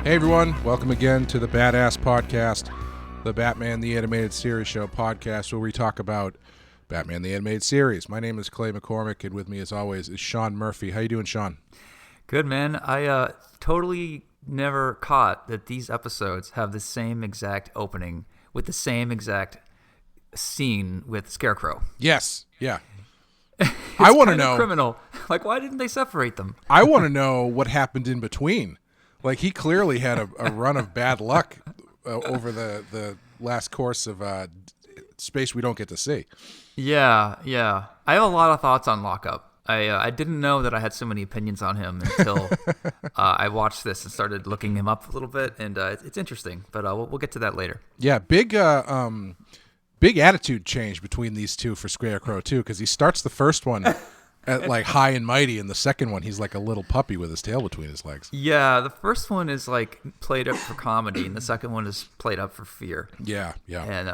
Hey everyone, welcome again to the BATTASS Podcast, the Batman the Animated Series Show podcast where we talk about Batman the Animated Series. My name is Clay McCormick, and with me as always is Sean Murphy. How you doing, Sean? Good, man. I totally never caught that these episodes have the same exact opening with the same exact scene with Scarecrow. Yes, yeah. I want to know. Criminal. Like, why didn't they separate them? I want to know what happened in between. Like, he clearly had a run of bad luck over the last course of space we don't get to see. Yeah. I have a lot of thoughts on Lockup. I didn't know that I had so many opinions on him until I watched this and started looking him up a little bit, and it's interesting. But we'll get to that later. Yeah, big attitude change between these two for Scarecrow too, because he starts the first one at like high and mighty, and the second one he's like a little puppy with his tail between his legs. Yeah, the first one is like played up for comedy, and the second one is played up for fear. Yeah. And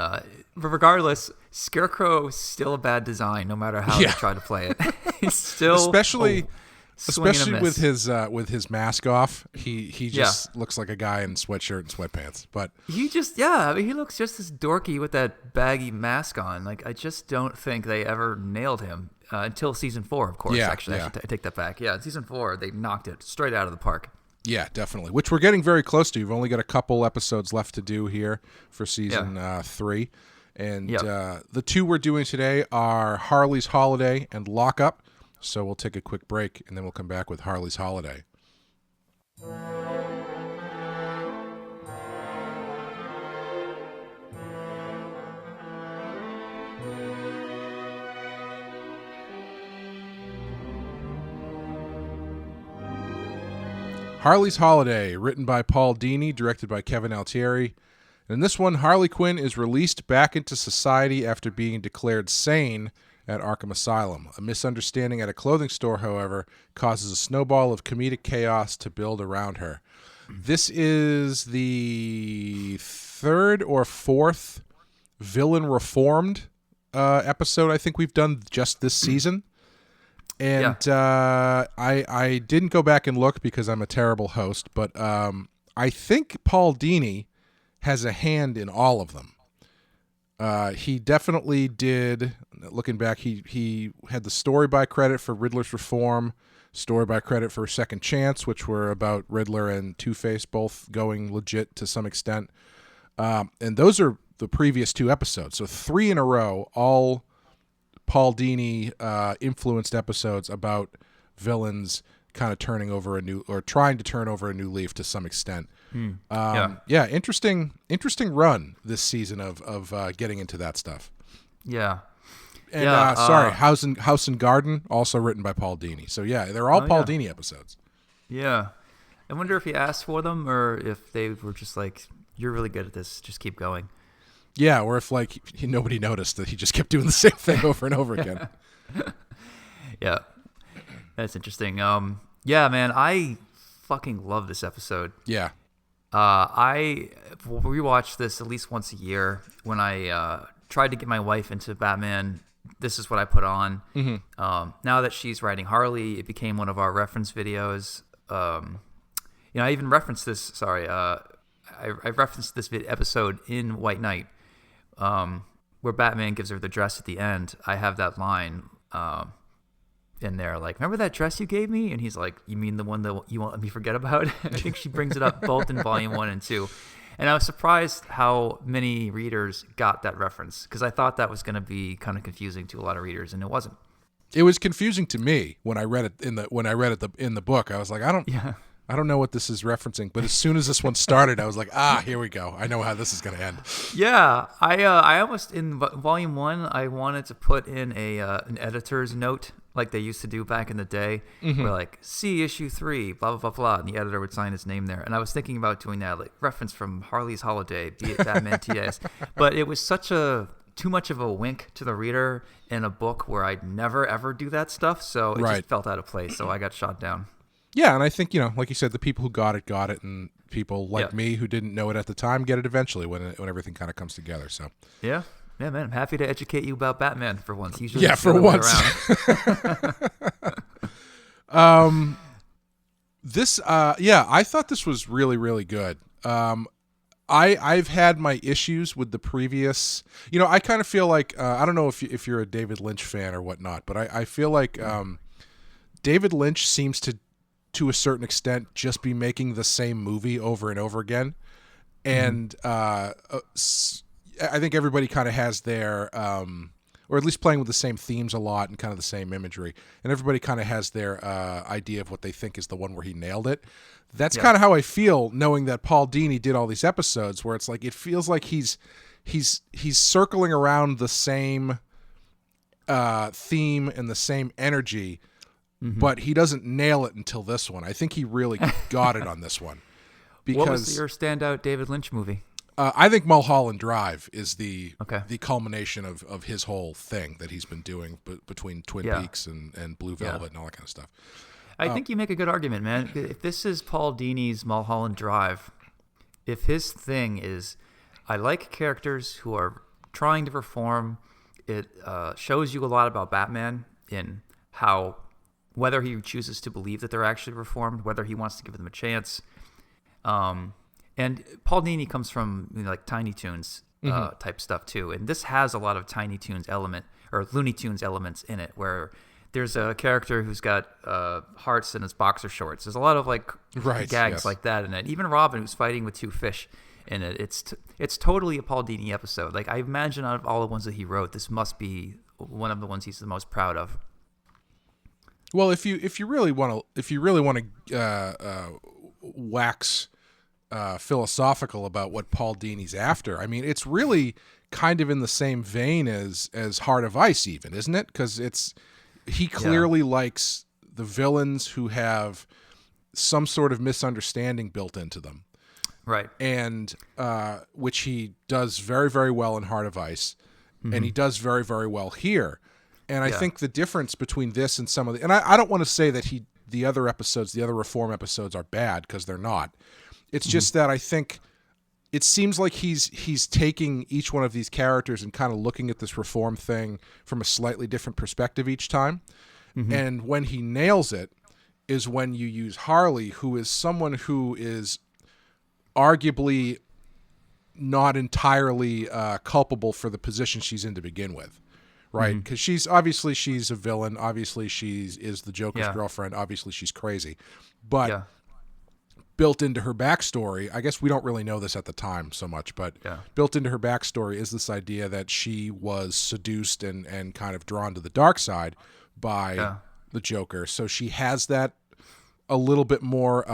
but regardless, Scarecrow is still a bad design, no matter how they try to play it. He's still especially with his mask off. He just looks like a guy in sweatshirt and sweatpants. But he looks just as dorky with that baggy mask on. Like, I just don't think they ever nailed him until season 4. Of course, I take that back. Yeah, in season 4 they knocked it straight out of the park. Yeah, definitely. Which we're getting very close to. You've only got a couple episodes left to do here for season 3. And the two we're doing today are Harley's Holiday and Lockup. So we'll take a quick break, and then we'll come back with Harley's Holiday. Harley's Holiday, written by Paul Dini, directed by Kevin Altieri. And in this one, Harley Quinn is released back into society after being declared sane at Arkham Asylum. A misunderstanding at a clothing store, however, causes a snowball of comedic chaos to build around her. This is the third or fourth villain reformed episode I think we've done just this season. And I didn't go back and look because I'm a terrible host, but I think Paul Dini has a hand in all of them. He definitely did. Looking back, he had the story by credit for Riddler's Reform, story by credit for Second Chance, which were about Riddler and Two-Face both going legit to some extent. And those are the previous 2 episodes. So 3 in a row, all Paul Dini influenced episodes about villains kind of trying to turn over a new leaf to some extent. Interesting run this season of getting into that stuff. Yeah. And House and Garden, also written by Paul Dini. So they're all Paul Dini episodes. Yeah. I wonder if he asked for them or if they were just like, you're really good at this, just keep going. Yeah, or if like nobody noticed that he just kept doing the same thing over and over again. Yeah. That's interesting. Yeah, man, I fucking love this episode. Yeah. I rewatch this at least once a year. When I tried to get my wife into Batman, this is what I put on. Mm-hmm. Now that she's writing Harley, it became one of our reference videos. I even referenced this. Sorry, I referenced this episode in White Knight, where Batman gives her the dress at the end. I have that line in there, like, remember that dress you gave me? And he's like, you mean the one that you won't let me forget about? I think she brings it up both in volume 1 and 2. And I was surprised how many readers got that reference, because I thought that was going to be kind of confusing to a lot of readers, and it wasn't. It was confusing to me when I read it in the book. I was like, I don't know what this is referencing. But as soon as this one started, I was like, here we go. I know how this is going to end. Yeah, I almost in volume 1, I wanted to put in an editor's note like they used to do back in the day, where like, see issue 3, blah, blah, blah, blah, and the editor would sign his name there. And I was thinking about doing that, like reference from Harley's Holiday, be it Batman TS. But it was too much of a wink to the reader in a book where I'd never, ever do that stuff. So it just felt out of place. So I got shot down. Yeah, and I think, like you said, the people who got it, and people like me who didn't know it at the time get it eventually when everything kind of comes together. So yeah, man, I'm happy to educate you about Batman for once. Usually for once. This, I thought this was really, really good. I've had my issues with the previous. I kind of feel like I don't know if you're a David Lynch fan or whatnot, but I feel like David Lynch seems to a certain extent just be making the same movie over and over again, and I think everybody kind of has their or at least playing with the same themes a lot and kind of the same imagery, and everybody kind of has their idea of what they think is the one where he nailed it. That's kind of how I feel knowing that Paul Dini did all these episodes where it's like it feels like he's circling around the same theme and the same energy, but he doesn't nail it until this one. I think he really got it on this one. Because, what was your standout David Lynch movie? I think Mulholland Drive is the Okay. culmination of his whole thing that he's been doing between Twin Peaks and Blue Velvet and all that kind of stuff. I think you make a good argument, man. If this is Paul Dini's Mulholland Drive, if his thing is, I like characters who are trying to reform, it shows you a lot about Batman in how, whether he chooses to believe that they're actually reformed, whether he wants to give them a chance. And Paul Dini comes from like Tiny Toons type stuff too, and this has a lot of Tiny Toons or Looney Tunes elements in it, where there's a character who's got hearts in his boxer shorts. There's a lot of gags like that in it. Even Robin, who's fighting with two fish in it. It's totally a Paul Dini episode. Like, I imagine out of all the ones that he wrote, this must be one of the ones he's the most proud of. Well, if you really want to wax philosophical about what Paul Dini's after, I mean, it's really kind of in the same vein as Heart of Ice, even, isn't it? Because he clearly likes the villains who have some sort of misunderstanding built into them, right? And which he does very, very well in Heart of Ice, and he does very, very well here. And I think the difference between this and some of the, and I don't want to say that the other reform episodes are bad, because they're not. It's just that I think it seems like he's taking each one of these characters and kind of looking at this reform thing from a slightly different perspective each time. And when he nails it is when you use Harley, who is someone who is arguably not entirely culpable for the position she's in to begin with. Right, because she's a villain. Obviously, she is the Joker's girlfriend. Obviously, she's crazy, but built into her backstory, I guess we don't really know this at the time so much, but built into her backstory is this idea that she was seduced and kind of drawn to the dark side by the Joker. So she has that a little bit more.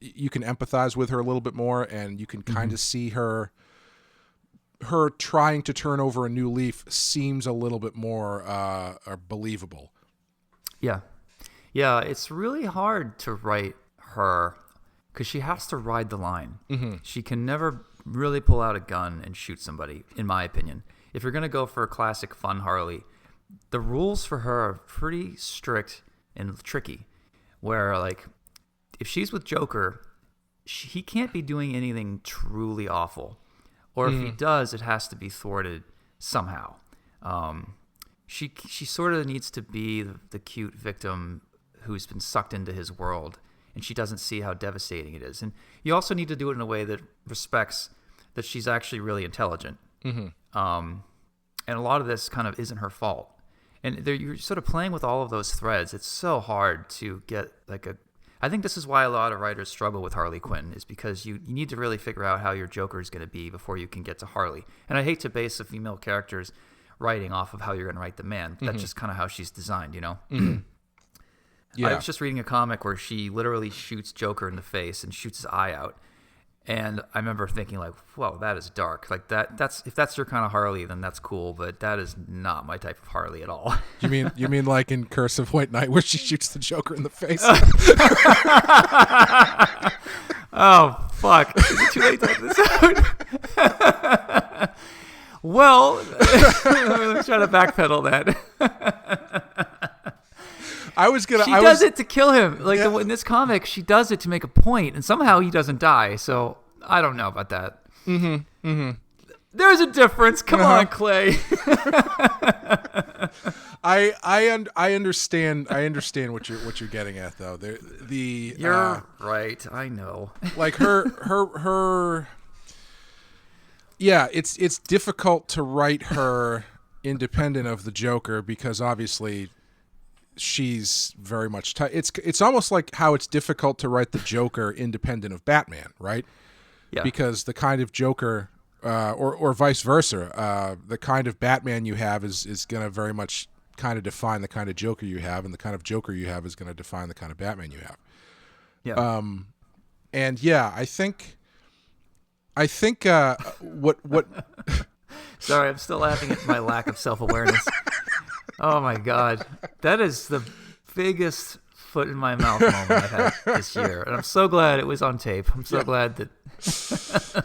You can empathize with her a little bit more, and you can kind of see her trying to turn over a new leaf seems a little bit more believable. Yeah, it's really hard to write her because she has to ride the line. She can never really pull out a gun and shoot somebody, in my opinion. If you're going to go for a classic fun Harley, the rules for her are pretty strict and tricky, where, like, if she's with Joker, he can't be doing anything truly awful. Or if he does, it has to be thwarted somehow. She sort of needs to be the cute victim who's been sucked into his world, and she doesn't see how devastating it is. And you also need to do it in a way that respects that she's actually really intelligent. And a lot of this kind of isn't her fault. And you're sort of playing with all of those threads. It's so hard to get I think this is why a lot of writers struggle with Harley Quinn, is because you need to really figure out how your Joker is going to be before you can get to Harley. And I hate to base a female character's writing off of how you're going to write the man. That's just kind of how she's designed, you know? I was just reading a comic where she literally shoots Joker in the face and shoots his eye out. And I remember thinking, like, whoa, that is dark. Like, that's if that's your kind of Harley, then that's cool, but that is not my type of Harley at all. You mean like in Curse of White Knight, where she shoots the Joker in the face? Oh, fuck. Is it too late to have this out? Well, let's try to backpedal that. She does it to kill him. Like in this comic, she does it to make a point, and somehow he doesn't die. So I don't know about that. There's a difference. Come on, Clay. I understand what you're getting at though. You're right. I know. Like her. Yeah, it's difficult to write her independent of the Joker because obviously she's very much it's almost like how it's difficult to write the Joker independent of Batman, right? Yeah. Because the kind of Joker or vice versa, the kind of Batman you have is going to very much kind of define the kind of Joker you have, and the kind of Joker you have is going to define the kind of Batman you have. Yeah. And yeah, I think what Sorry, I'm still laughing at my lack of self-awareness. Oh my God. That is the biggest foot in my mouth moment I've had this year. And I'm so glad it was on tape. I'm so glad that...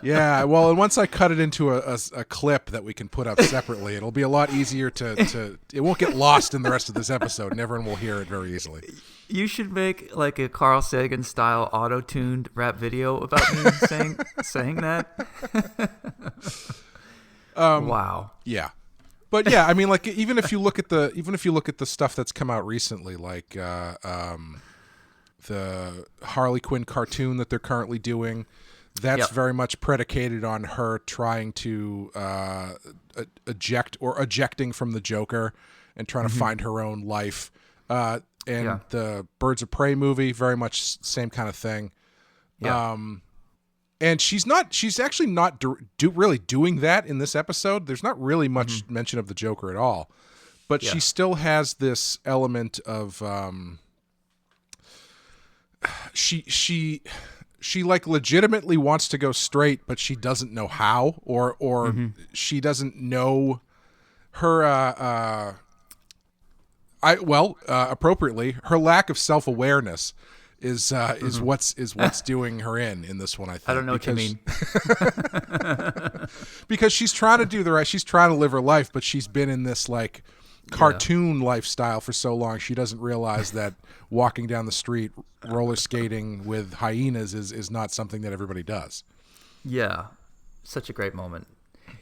Yeah, well, and once I cut it into a clip that we can put up separately, it'll be a lot easier to it won't get lost in the rest of this episode, and everyone will hear it very easily. You should make like a Carl Sagan style auto-tuned rap video about me saying that. Wow. Yeah. But yeah, I mean, like even if you look at the stuff that's come out recently, like the Harley Quinn cartoon that they're currently doing, that's very much predicated on her trying to ejecting from the Joker and trying to find her own life. And the Birds of Prey movie, very much same kind of thing. Yeah. And she's actually not really doing that in this episode. There's not really much mention of the Joker at all. But she still has this element of she like legitimately wants to go straight, but she doesn't know how, or she doesn't know her appropriately, her lack of self-awareness is what's doing her in this one, I think. I don't know what you mean. Because she's trying to do she's trying to live her life, but she's been in this like cartoon lifestyle for so long, she doesn't realize that walking down the street roller skating with hyenas is not something that everybody does. Yeah. Such a great moment.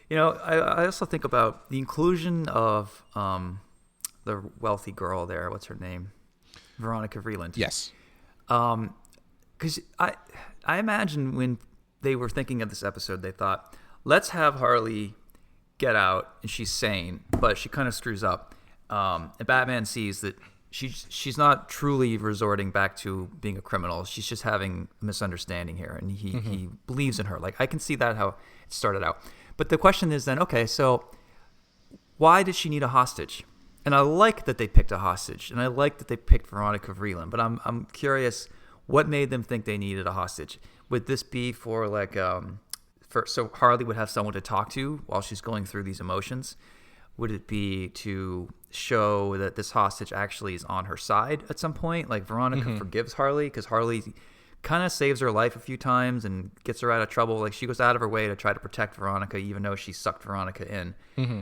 You know, I also think about the inclusion of the wealthy girl there. What's her name? Veronica Vreeland. Yes. Because I imagine when they were thinking of this episode, they thought, let's have Harley get out and she's sane, but she kind of screws up. And Batman sees that she's not truly resorting back to being a criminal. She's just having a misunderstanding here, and he believes in her. Like, I can see that how it started out. But the question is then, okay, so why did she need a hostage? And I like that they picked a hostage, and I like that they picked Veronica Vreeland. But I'm curious, what made them think they needed a hostage? Would this be for like so Harley would have someone to talk to while she's going through these emotions? Would it be to show that this hostage actually is on her side at some point? Like Veronica forgives Harley because Harley kind of saves her life a few times and gets her out of trouble. Like she goes out of her way to try to protect Veronica, even though she sucked Veronica in.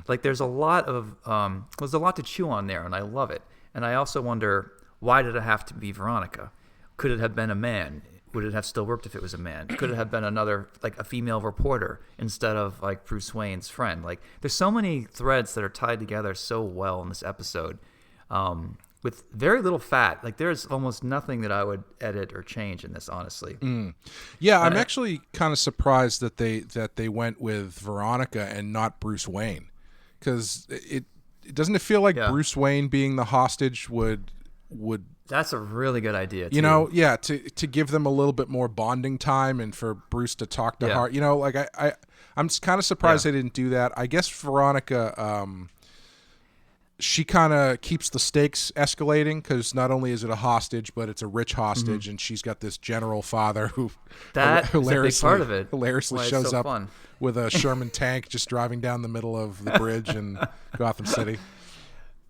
Like there's a lot to chew on there, and I love it. And I also wonder, why did it have to be Veronica? Could it have been a man? Would it have still worked if it was a man? Could it have been another, like a female reporter instead of like Bruce Wayne's friend? Like there's so many threads that are tied together so well in this episode. With very little fat. Like there's almost nothing that I would edit or change in this, honestly. Yeah, I'm actually kind of surprised that they went with Veronica and not Bruce Wayne, because it doesn't it feel like Bruce Wayne being the hostage would. That's a really good idea, too. You know, yeah, to give them a little bit more bonding time and for Bruce to talk to Hart. You know, like I'm kind of surprised they didn't do that. I guess Veronica. She kind of keeps the stakes escalating because not only is it a hostage, but it's a rich hostage, and she's got this general father who that is a big part of it. Hilariously shows up with a Sherman tank just driving down the middle of the bridge in Gotham City.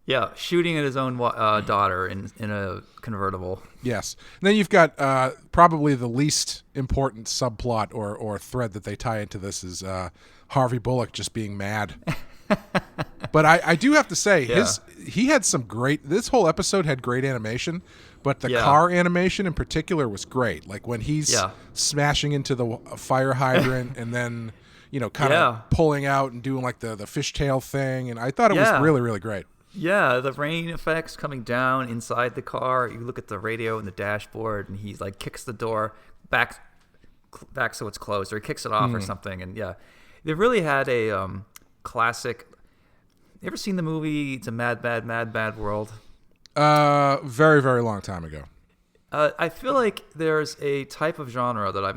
Yeah, shooting at his own daughter in a convertible. Yes. And then you've got probably the least important subplot or thread that they tie into this is Harvey Bullock just being mad. But I do have to say, he had some great. This whole episode had great animation, but the car animation in particular was great. Like when he's smashing into the fire hydrant and then kind of pulling out and doing like the fishtail thing, and I thought it was really, really great. Yeah, the rain effects coming down inside the car. You look at the radio and the dashboard, and he like kicks the door back so it's closed, or he kicks it off or something. And yeah, they really had a classic. You ever seen the movie It's a Mad, Bad, Mad, Bad World? Very, very long time ago. I feel like there's a type of genre that I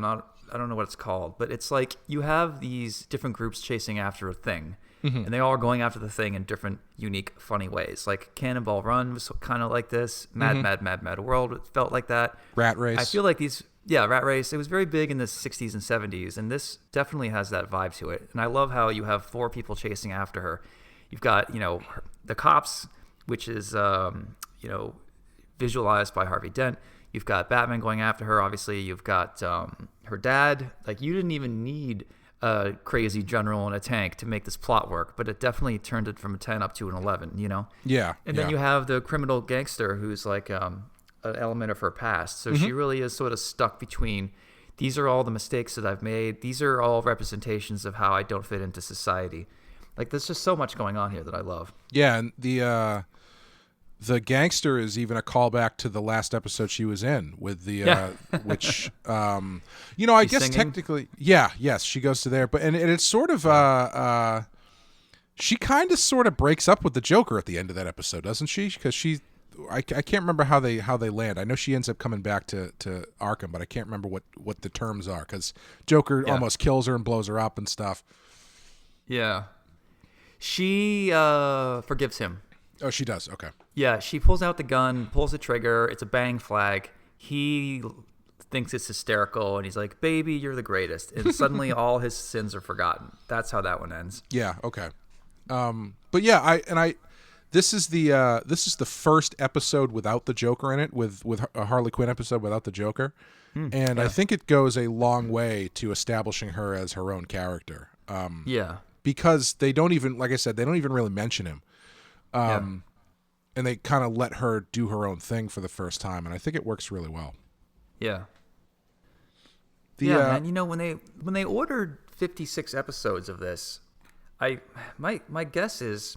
don't know what it's called, but it's like you have these different groups chasing after a thing. And they all are going after the thing in different, unique, funny ways. Like Cannonball Run was kind of like this. Mad, Mad, Mad, Mad World felt like that. Rat Race. I feel like Rat Race. It was very big in the 60s and 70s, and this definitely has that vibe to it. And I love how you have 4 people chasing after her. You've got, the cops, which is, visualized by Harvey Dent. You've got Batman going after her, obviously. You've got her dad. Like, you didn't even need a crazy general in a tank to make this plot work, but it definitely turned it from a 10 up to an 11, Yeah. And then you have the criminal gangster who's like an element of her past. So she really is sort of stuck between, these are all the mistakes that I've made. These are all representations of how I don't fit into society. Like, there's just so much going on here that I love. Yeah, and the gangster is even a callback to the last episode she was in with the which I She's guess singing? technically yes, she goes to there, but and it's sort of she kind of sort of breaks up with the Joker at the end of that episode, doesn't she? Because I can't remember how they land. I know she ends up coming back to Arkham, but I can't remember what the terms are, because Joker almost kills her and blows her up and stuff. Yeah. She forgives him. Oh, she does. Okay. Yeah, she pulls out the gun, pulls the trigger. It's a bang flag. He thinks it's hysterical, and he's like, "Baby, you're the greatest." And suddenly, all his sins are forgotten. That's how that one ends. Yeah. Okay. But yeah, this is the first episode without the Joker in it, with a Harley Quinn episode without the Joker, and I think it goes a long way to establishing her as her own character. Because they don't even, like I said, they don't even really mention him. And they kind of let her do her own thing for the first time, and I think it works really well. Yeah. Man. When they ordered 56 episodes of this, my guess is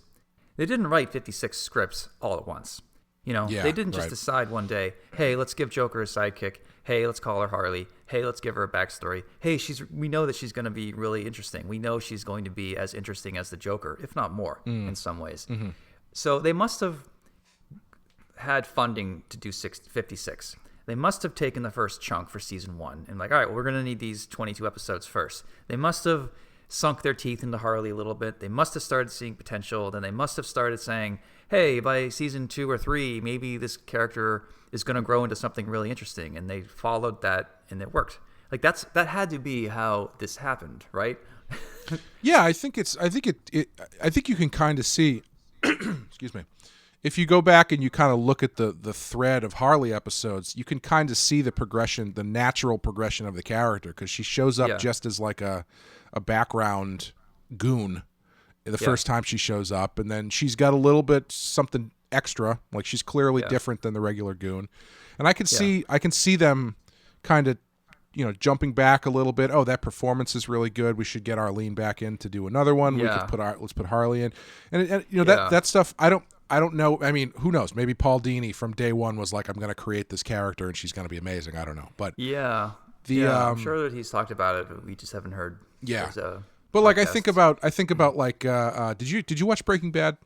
they didn't write 56 scripts all at once. They didn't just decide one day, hey, let's give Joker a sidekick. Hey, let's call her Harley. Hey, let's give her a backstory. Hey, we know that she's going to be really interesting. We know she's going to be as interesting as the Joker, if not more, in some ways. So they must have had funding to do 56. They must have taken the first chunk for season 1 and like, all right, well, we're going to need these 22 episodes first. They must have sunk their teeth into Harley a little bit. They must have started seeing potential. Then they must have started saying, hey, by season 2 or 3, maybe this character is going to grow into something really interesting. And they followed that, and it worked. Like, that had to be how this happened, right? Yeah, I think you can kind of see excuse me. If you go back and you kind of look at the thread of Harley episodes, you can kind of see the progression, the natural progression of the character, because she shows up just as like a background goon the first time she shows up, and then she's got a little bit something extra, like she's clearly different than the regular goon. And I can see them kind of jumping back a little bit. Oh, that performance is really good. We should get Arlene back in to do another one. Yeah. Let's put Harley in, and that stuff. I don't know. I mean, who knows? Maybe Paul Dini from day one was like, I'm going to create this character and she's going to be amazing. I don't know, but I'm sure that he's talked about it, but we just haven't heard. Yeah, but like I think about like did you watch Breaking Bad?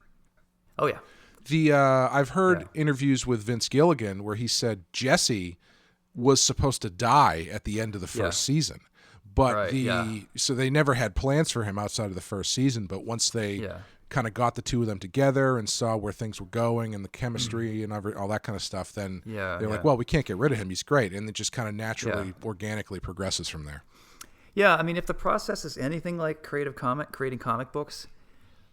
Oh yeah. I've heard interviews with Vince Gilligan where he said Jesse was supposed to die at the end of the first season, but so they never had plans for him outside of the first season. But once they kind of got the two of them together and saw where things were going and the chemistry and all that kind of stuff, then they're like, well, we can't get rid of him. He's great. And it just kind of naturally, organically progresses from there. Yeah, I mean, if the process is anything like creating comic books,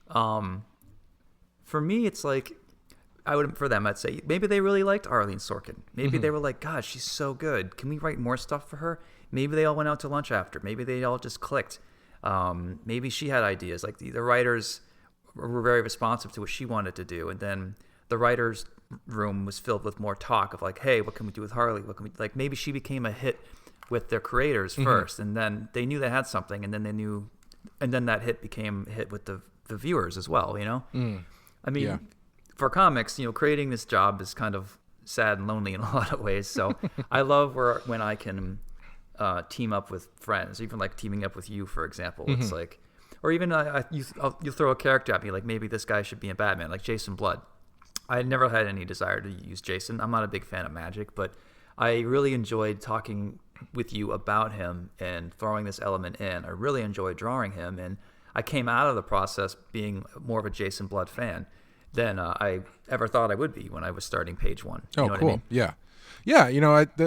for me, it's like, I'd say maybe they really liked Arlene Sorkin. Maybe they were like, God, she's so good. Can we write more stuff for her? Maybe they all went out to lunch after. Maybe they all just clicked. Maybe she had ideas. Like the writers were very responsive to what she wanted to do, and then the writers' room was filled with more talk of like, hey, what can we do with Harley? What can we like? Maybe she became a hit with their creators first, and then they knew they had something, and then that hit became a hit with the viewers as well. I mean, for comics, creating this job is kind of sad and lonely in a lot of ways. So I love when I can team up with friends, even like teaming up with you, for example. It's like, or even you throw a character at me, like maybe this guy should be in Batman, like Jason Blood. I never had any desire to use Jason. I'm not a big fan of magic, but I really enjoyed talking with you about him and throwing this element in. I really enjoyed drawing him, and I came out of the process being more of a Jason Blood fan than I ever thought I would be when I was starting page 1. You know cool. what I mean? Yeah.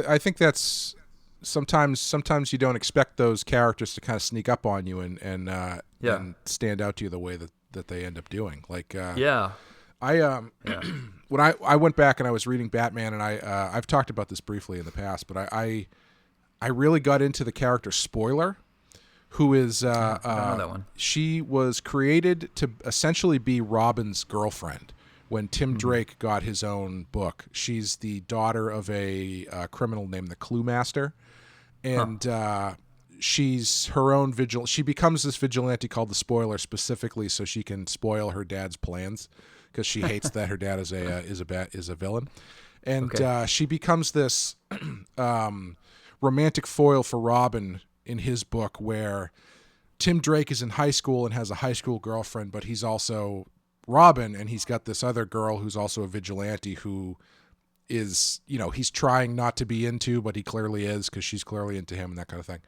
I think that's sometimes you don't expect those characters to kind of sneak up on you and stand out to you the way that they end up doing. Like when I went back and I was reading Batman, and I've talked about this briefly in the past, but I really got into the character Spoiler, who is I don't know that one. She was created to essentially be Robin's girlfriend when Tim Drake got his own book. She's the daughter of a criminal named the Clue Master, and she's her own She becomes this vigilante called the Spoiler specifically so she can spoil her dad's plans, because she hates that her dad is a villain, and she becomes this romantic foil for Robin in his book, where Tim Drake is in high school and has a high school girlfriend, but he's also Robin, and he's got this other girl who's also a vigilante who is, he's trying not to be into, but he clearly is because she's clearly into him and that kind of thing.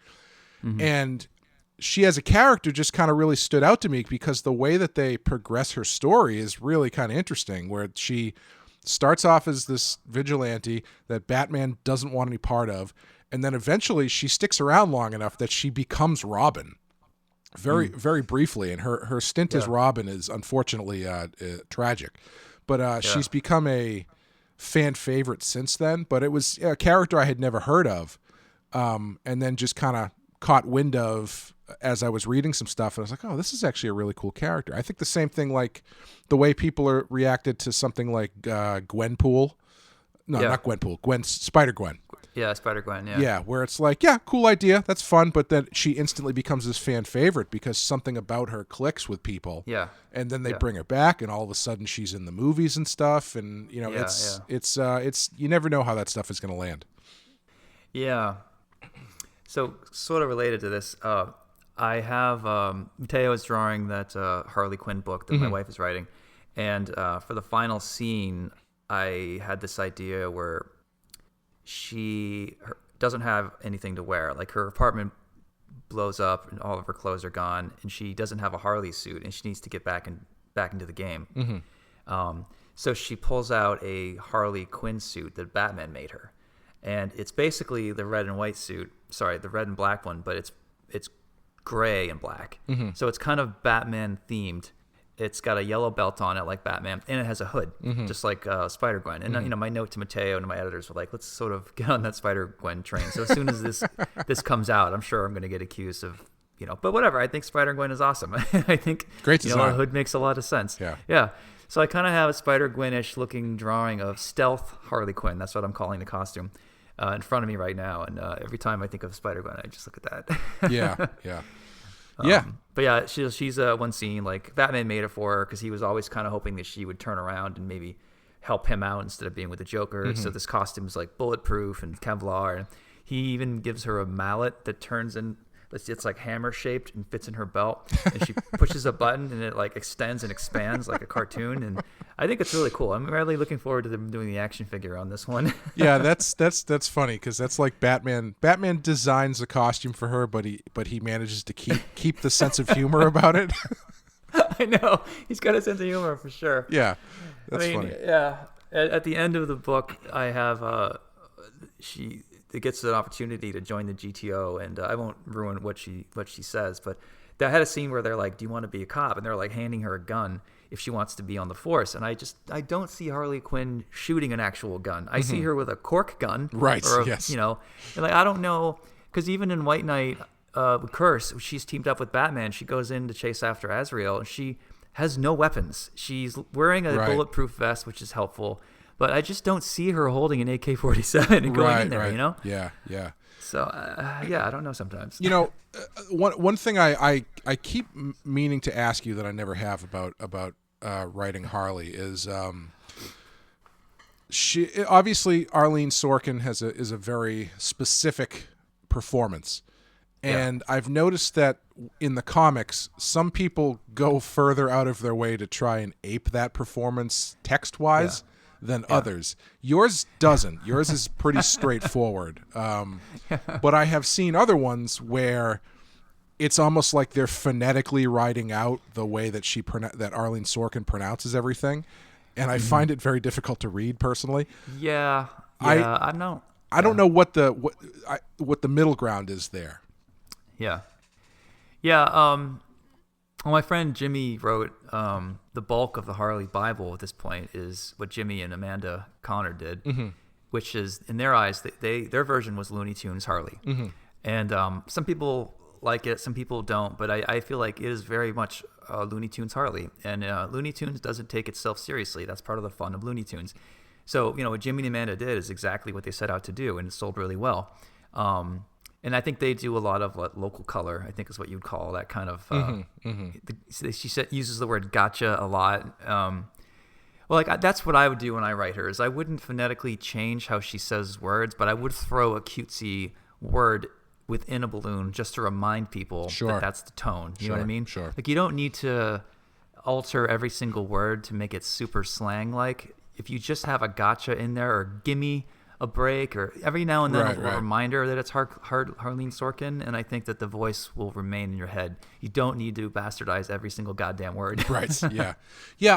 And she as a character just kind of really stood out to me because the way that they progress her story is really kind of interesting, where she starts off as this vigilante that Batman doesn't want any part of, and then eventually she sticks around long enough that she becomes Robin very, very briefly. And her stint as Robin is unfortunately tragic, but she's become a fan favorite since then. But it was a character I had never heard of, and then just kind of caught wind of as I was reading some stuff, and I was like, oh, this is actually a really cool character. I think the same thing, like the way people are reacted to something like Gwenpool. No, not Gwenpool. Spider-Gwen. Yeah, Spider-Gwen, yeah. Yeah, where it's like, yeah, cool idea, that's fun, but then she instantly becomes this fan favorite because something about her clicks with people. Yeah. And then they bring her back, and all of a sudden she's in the movies and stuff, and it's you never know how that stuff is going to land. Yeah. So, sort of related to this, I have Mateo is drawing that Harley Quinn book that my wife is writing, and for the final scene, I had this idea where she doesn't have anything to wear. Like, her apartment blows up and all of her clothes are gone, and she doesn't have a Harley suit, and she needs to get back into the game. So she pulls out a Harley Quinn suit that Batman made her, and it's basically the red and white suit. Sorry, the red and black one, but it's gray and black. So it's kind of Batman themed. It's got a yellow belt on it like Batman, and it has a hood, just like Spider-Gwen. And my note to Mateo and my editors were like, let's sort of get on that Spider-Gwen train. So as soon as this comes out, I'm sure I'm going to get accused of, but whatever. I think Spider-Gwen is awesome. I think great design. The hood makes a lot of sense. Yeah. So I kind of have a Spider-Gwen-ish looking drawing of stealth Harley Quinn. That's what I'm calling the costume in front of me right now. And every time I think of Spider-Gwen, I just look at that. Yeah. But yeah, she's one scene, like Batman made it for her because he was always kind of hoping that she would turn around and maybe help him out instead of being with the Joker. So this costume is like bulletproof and Kevlar, and he even gives her a mallet that turns in. It's like hammer shaped and fits in her belt, and she pushes a button and it like extends and expands like a cartoon. And I think it's really cool. I'm really looking forward to them doing the action figure on this one. Yeah, that's funny because that's like Batman. Batman designs the costume for her, but he manages to keep the sense of humor about it. I know, he's got a sense of humor for sure. Yeah, that's funny. Yeah, at the end of the book, I have it gets an opportunity to join the GTO, and I won't ruin what she says, but I had a scene where they're like, do you want to be a cop? And they're like handing her a gun if she wants to be on the force. And I don't see Harley Quinn shooting an actual gun. I see her with a cork gun. Right, yes. And like, I don't know, because even in White Knight, Curse, she's teamed up with Batman. She goes in to chase after Azrael, and she has no weapons. She's wearing a bulletproof vest, which is helpful. But I just don't see her holding an AK-47 and going in there, Yeah. So, I don't know sometimes. One thing I keep meaning to ask you that I never have about writing Harley is she obviously Arlene Sorkin is a very specific performance. And I've noticed that in the comics, some people go further out of their way to try and ape that performance text-wise than others. Yours doesn't. Yours is pretty straightforward. But I have seen other ones where it's almost like they're phonetically writing out the way that that Arlene Sorkin pronounces everything, and I find it very difficult to read personally. Yeah, I know. I don't know what the middle ground is there. Yeah. Well, my friend Jimmy wrote the bulk of the Harley Bible at this point is what Jimmy and Amanda Connor did, which is, in their eyes, their version was Looney Tunes Harley. And some people like it, some people don't, but I feel like it is very much Looney Tunes Harley. And Looney Tunes doesn't take itself seriously. That's part of the fun of Looney Tunes. So, what Jimmy and Amanda did is exactly what they set out to do, and it sold really well. And I think they do a lot of local color, I think is what you'd call that kind of. She uses the word gotcha a lot. That's what I would do when I write her. Is I wouldn't phonetically change how she says words, but I would throw a cutesy word within a balloon just to remind people that that's the tone. You know what I mean? Sure. Like, you don't need to alter every single word to make it super slang-like. If you just have a gotcha in there, or gimme a break, or every now and then a reminder that it's Harleen Sorkin, and I think that the voice will remain in your head. You don't need to bastardize every single goddamn word. Right, yeah.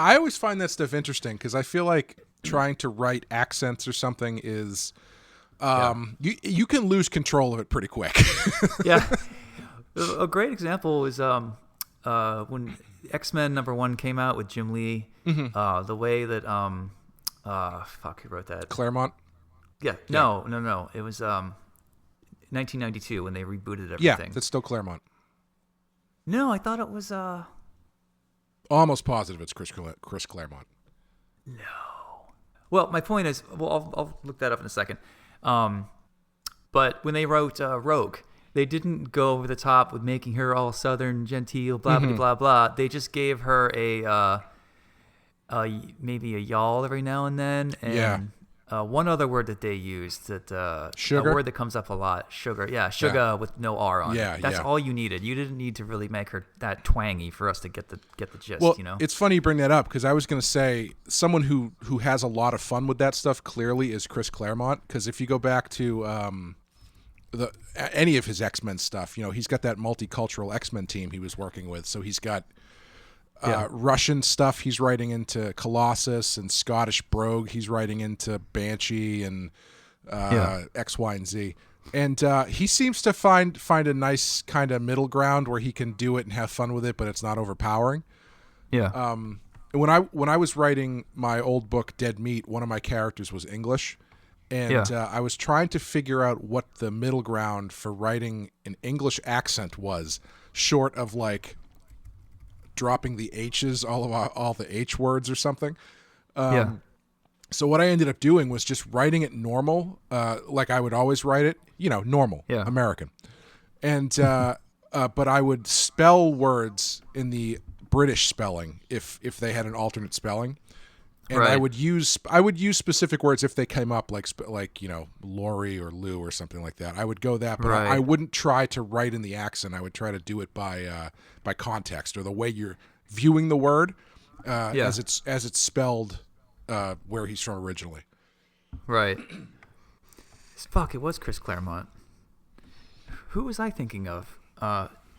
I always find that stuff interesting because I feel like trying to write accents or something is you can lose control of it pretty quick. Yeah. A great example is when X-Men #1 came out with Jim Lee, the way that who wrote that? Claremont? Yeah. No. It was 1992 when they rebooted everything. Yeah, that's still Claremont. No, I thought it was almost positive it's Chris Claremont. No. Well, my point is, I'll look that up in a second. But when they wrote Rogue, they didn't go over the top with making her all Southern, genteel, blah blah blah blah. They just gave her maybe a y'all every now and then, and one other word that they used, that sugar? a word that comes up a lot, sugar. Yeah, sugar with no R on it. That's all you needed. You didn't need to really make her that twangy for us to get the gist. Well, you know, it's funny you bring that up because I was going to say someone who has a lot of fun with that stuff clearly is Chris Claremont, because if you go back to any of his X-Men stuff, he's got that multicultural X-Men team he was working with, so he's got Russian stuff he's writing into Colossus, and Scottish brogue he's writing into Banshee, and X, Y, and Z. And he seems to find a nice kind of middle ground where he can do it and have fun with it, but it's not overpowering. Yeah. When I was writing my old book Dead Meat, one of my characters was English, and I was trying to figure out what the middle ground for writing an English accent was, short of like dropping the H's, all the H words or something. So what I ended up doing was just writing it normal, like I would always write it, normal, American. And but I would spell words in the British spelling if they had an alternate spelling. And I would use specific words if they came up, like Lori or Lou or something like that. I would go that, but I wouldn't try to write in the accent. I would try to do it by context, or the way you're viewing the word as it's spelled where he's from originally. Right. Fuck, it was Chris Claremont. Who was I thinking of?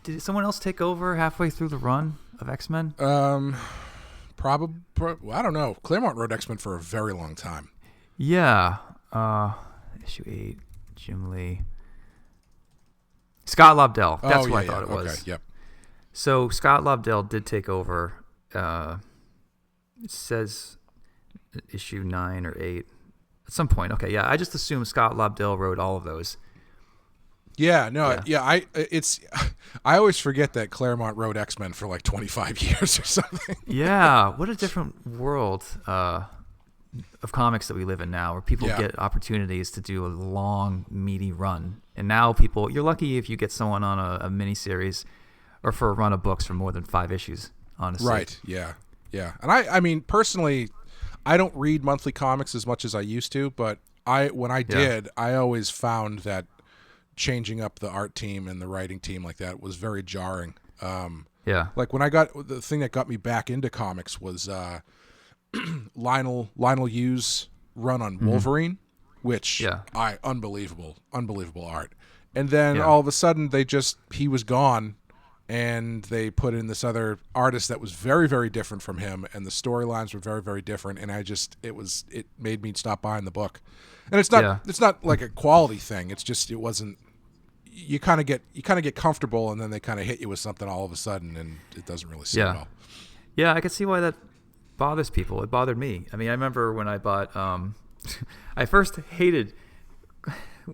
Did someone else take over halfway through the run of X-Men? Probably. I don't know. Claremont wrote X-Men for a very long time. Yeah. Issue 8, Jim Lee. Scott Lobdell. That's what I thought it was. Okay, yep. So Scott Lobdell did take over. It says issue 9 or 8 at some point. Okay, yeah. I just assumed Scott Lobdell wrote all of those. Yeah, no, I always forget that Claremont wrote X-Men for like 25 years or something. Yeah, what a different world of comics that we live in now, where people get opportunities to do a long, meaty run. And now you're lucky if you get someone on a miniseries or for a run of books for more than 5 issues, honestly. Right, yeah. Yeah. And I mean, personally, I don't read monthly comics as much as I used to, but when I did, I always found that changing up the art team and the writing team like that was very jarring. Like when the thing that got me back into comics was Lionel Yu's run on Wolverine, which unbelievable art. And then all of a sudden he was gone, and they put in this other artist that was very, very different from him, and the storylines were very, very different. And it made me stop buying the book. And it's not like a quality thing. It's just it wasn't. You kind of get comfortable, and then they kind of hit you with something all of a sudden, and it doesn't really sit well. Yeah, I can see why that bothers people. It bothered me. I mean, I remember when I bought. I first hated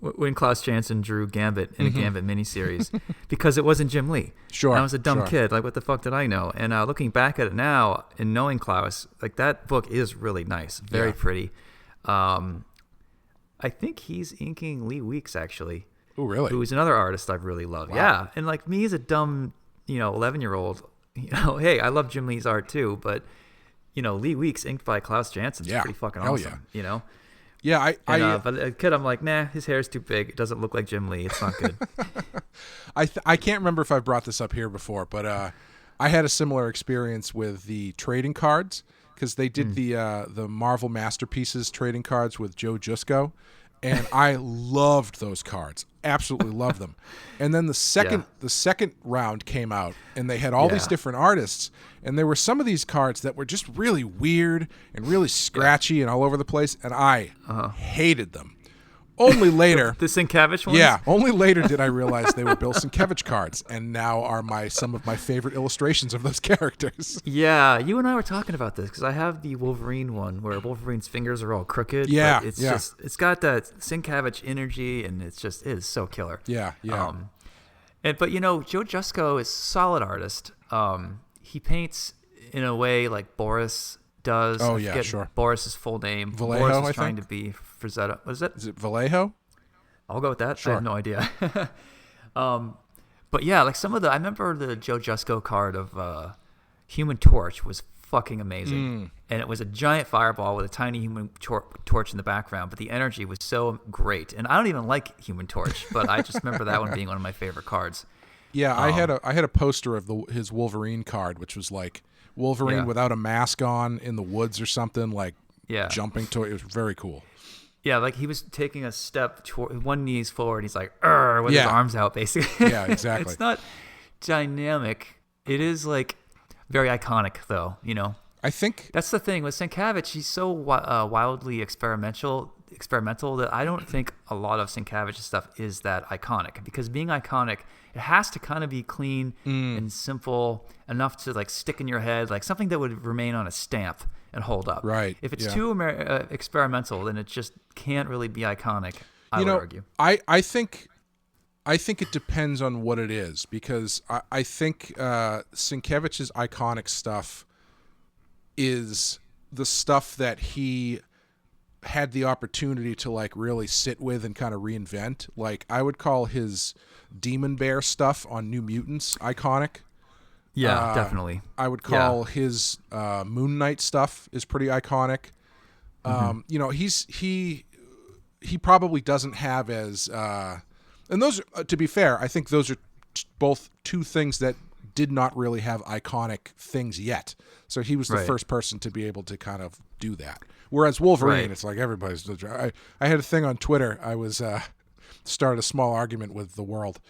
when Klaus Janson drew Gambit in a Gambit miniseries because it wasn't Jim Lee. Sure, and I was a dumb kid. Like, what the fuck did I know? And looking back at it now and knowing Klaus, like that book is really nice, very pretty. I think he's inking Lee Weeks actually. Oh, really? Who is another artist I really love. Wow. Yeah, and like me as a dumb, 11-year-old, hey, I love Jim Lee's art too, but Lee Weeks inked by Klaus Janson is pretty fucking awesome. Yeah, but as a kid, I'm like, nah, his hair's too big. It doesn't look like Jim Lee. It's not good. I can't remember if I've brought this up here before, but I had a similar experience with the trading cards because they did the Marvel Masterpieces trading cards with Joe Jusko, and I loved those cards. Absolutely loved them. And then the second round came out, and they had all these different artists, and there were some of these cards that were just really weird and really scratchy and all over the place, and I hated them. Only later, the Sienkiewicz ones. Yeah, only later did I realize they were Bill Sienkiewicz cards, and now are some of my favorite illustrations of those characters. Yeah, you and I were talking about this because I have the Wolverine one where Wolverine's fingers are all crooked. Yeah, but it's got that Sienkiewicz energy, and it is so killer. Yeah. But Joe Jusko is a solid artist. He paints in a way like Boris does. Oh, yeah, sure. Boris's full name. Vallejo, Boris is I trying think. to be Frazetta. What is it? Is it Vallejo? I'll go with that. Sure. I have no idea. But yeah, like I remember the Joe Jusko card of Human Torch was fucking amazing. And it was a giant fireball with a tiny Human Torch in the background, but the energy was so great. And I don't even like Human Torch, but I just remember that one being one of my favorite cards. Yeah, I had a poster of his Wolverine card, which was like Wolverine without a mask on in the woods or something, like jumping to it. It was very cool. Yeah, like he was taking a step toward one knee's forward. He's like, with his arms out, basically. Yeah, exactly. It's not dynamic. It is like very iconic, though. I think that's the thing with Sienkiewicz. He's so wildly experimental that I don't think a lot of Sienkiewicz's stuff is that iconic. Because being iconic, it has to kind of be clean and simple enough to like stick in your head, like something that would remain on a stamp and hold up. Right. If it's too experimental, then it just can't really be iconic. I would argue. I think it depends on what it is, because I think Sienkiewicz's iconic stuff is the stuff that he had the opportunity to like really sit with and kind of reinvent. Like I would call his Demon Bear stuff on New Mutants iconic. Yeah, definitely. I would call his Moon Knight stuff is pretty iconic. He probably doesn't have as and those to be fair, I think those are both two things that did not really have iconic things yet. So he was the first person to be able to kind of do that. Whereas Wolverine, it's like everybody's. I had a thing on Twitter. I was started a small argument with the world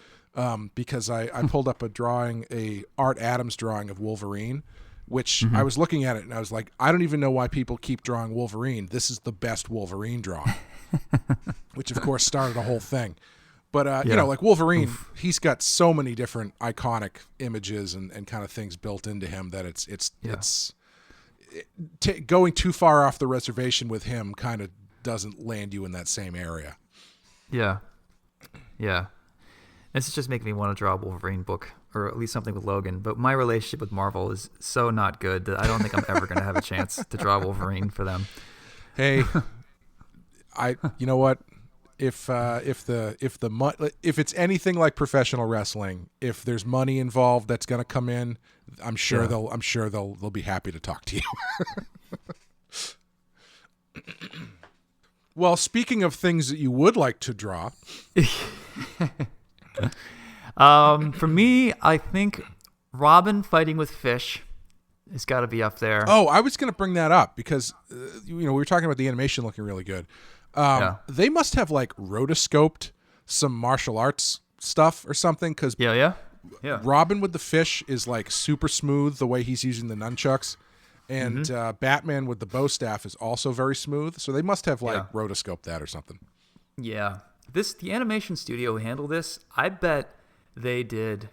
because I pulled up a Art Adams drawing of Wolverine, which I was looking at it and I was like, I don't even know why people keep drawing Wolverine. This is the best Wolverine drawing, which of course started a whole thing. But, like Wolverine, he's got so many different iconic images and kind of things built into him that it's going too far off the reservation with him kind of doesn't land you in that same area. Yeah. Yeah. This is just making me want to draw a Wolverine book, or at least something with Logan. But my relationship with Marvel is so not good that I don't think I'm ever going to have a chance to draw Wolverine for them. Hey, you know what? if it's anything like professional wrestling, if there's money involved that's going to come in, I'm sure they'll be happy to talk to you. Well, speaking of things that you would like to draw, for me, I think Robin fighting with fish has got to be up there. Oh, I was going to bring that up because we were talking about the animation looking really good. They must have like rotoscoped some martial arts stuff or something because Yeah. Robin with the fish is like super smooth the way he's using the nunchucks, and Batman with the bow staff is also very smooth. So they must have like rotoscoped that or something. Yeah. The animation studio who handled this, I bet they did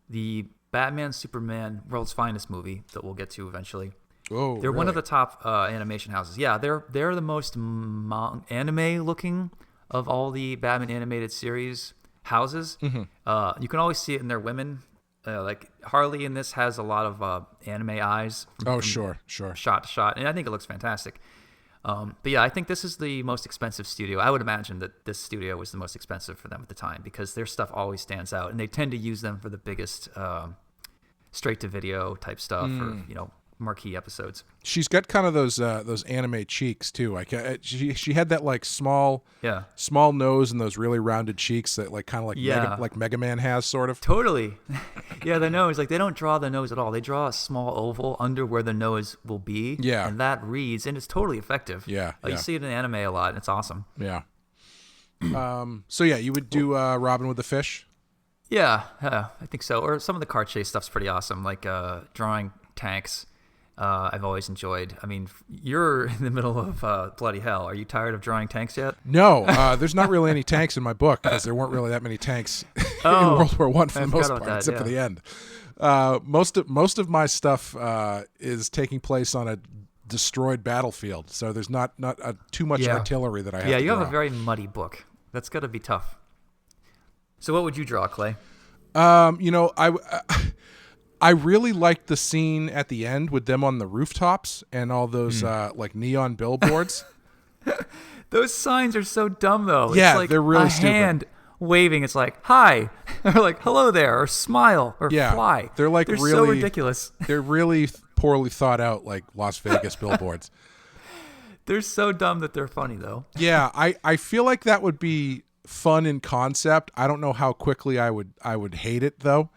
the Batman Superman World's Finest movie that we'll get to eventually. Oh, they're one of the top animation houses. Yeah, they're the most anime looking of all the Batman animated series houses. Mm-hmm. You can always see it in their women. Like Harley in this has a lot of anime eyes. From sure. Shot to shot, and I think it looks fantastic. But yeah, I think this is the most expensive studio. I would imagine that this studio was the most expensive for them at the time because their stuff always stands out, and they tend to use them for the biggest straight to video type stuff or marquee episodes. She's got kind of those anime cheeks too. Like she had that like small nose and those really rounded cheeks that like kind of like Mega Man has sort of. Totally. Yeah, the nose, like they don't draw the nose at all. They draw a small oval under where the nose will be. Yeah. And that reads, and it's totally effective. Yeah. You see it in anime a lot, and it's awesome. Yeah. So yeah, you would do Robin with the fish? Yeah, I think so. Or some of the car chase stuff's pretty awesome, like drawing tanks. I've always enjoyed. I mean, you're in the middle of bloody hell. Are you tired of drawing tanks yet? No, there's not really any tanks in my book because there weren't really that many tanks in World War I for the most part, except for the end. Most of my stuff is taking place on a destroyed battlefield, so there's not too much artillery that I have to draw. Yeah, you have a very muddy book. That's got to be tough. So what would you draw, Clay? I really liked the scene at the end with them on the rooftops and all those like neon billboards. Those signs are so dumb, though. Yeah, it's like they're really a stupid. Hand waving. It's like hi, or like hello there, or smile, or fly. They're really so ridiculous. They're really poorly thought out, like Las Vegas billboards. They're so dumb that they're funny, though. Yeah, I feel like that would be fun in concept. I don't know how quickly I would hate it though.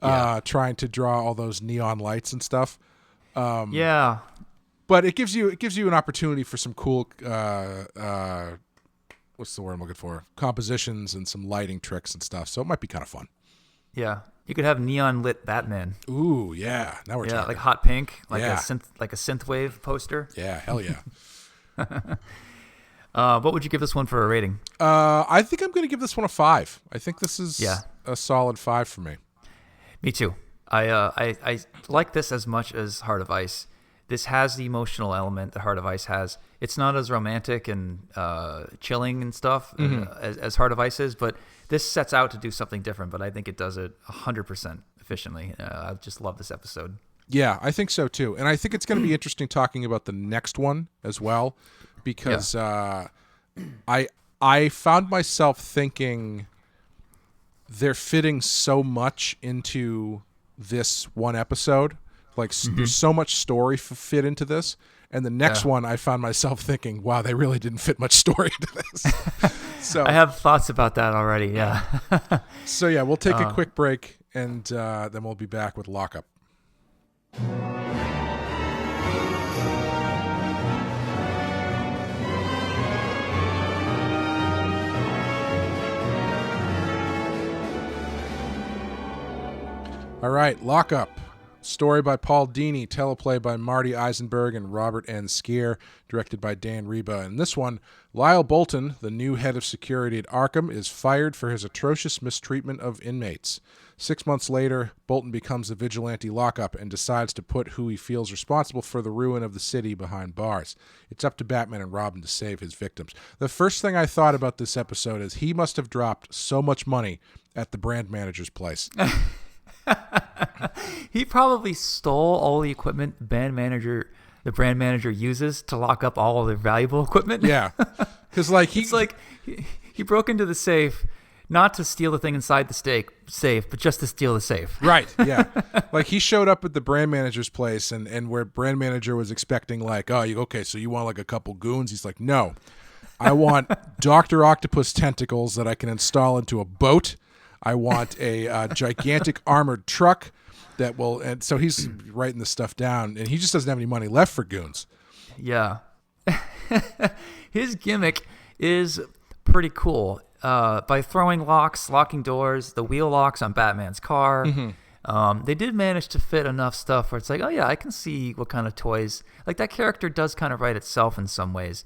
Trying to draw all those neon lights and stuff. But it gives you an opportunity for some cool what's the word I'm looking for? Compositions and some lighting tricks and stuff. So it might be kind of fun. Yeah. You could have neon lit Batman. Ooh, yeah. Now we're talking. Like hot pink, like a synthwave poster. Yeah, hell yeah. What would you give this one for a rating? I think I'm going to give this one a 5. I think this is a solid 5 for me. Me too. I like this as much as Heart of Ice. This has the emotional element that Heart of Ice has. It's not as romantic and chilling and stuff as Heart of Ice is, but this sets out to do something different, but I think it does it 100% efficiently. I just love this episode. Yeah, I think so too. And I think it's going to be interesting talking about the next one as well, because I found myself thinking they're fitting so much into this one episode. Like there's so much story fit into this. And the next one, I found myself thinking, wow, they really didn't fit much story into this. So I have thoughts about that already, yeah. So yeah, we'll take a quick break, and then we'll be back with Lockup. All right, Lockup. Story by Paul Dini, teleplay by Marty Eisenberg and Robert N. Skier, directed by Dan Reba. In this one, Lyle Bolton, the new head of security at Arkham, is fired for his atrocious mistreatment of inmates. 6 months later, Bolton becomes the vigilante Lockup and decides to put who he feels responsible for the ruin of the city behind bars. It's up to Batman and Robin to save his victims. The first thing I thought about this episode is he must have dropped so much money at the brand manager's place. He probably stole all the equipment the band manager the brand manager uses to lock up all of their valuable equipment. Yeah, because like it's like he broke into the safe not to steal the thing inside the safe, but just to steal the safe. Right, yeah. Like he showed up at the brand manager's place and where brand manager was expecting like, oh, okay, so you want like a couple goons? He's like, no, I want Dr. Octopus tentacles that I can install into a boat. I want a gigantic armored truck that will, and so he's writing this stuff down and he just doesn't have any money left for goons. Yeah. His gimmick is pretty cool. By locking doors, the wheel locks on Batman's car. They did manage to fit enough stuff where it's like, oh yeah, I can see what kind of toys. Like that character does kind of write itself in some ways.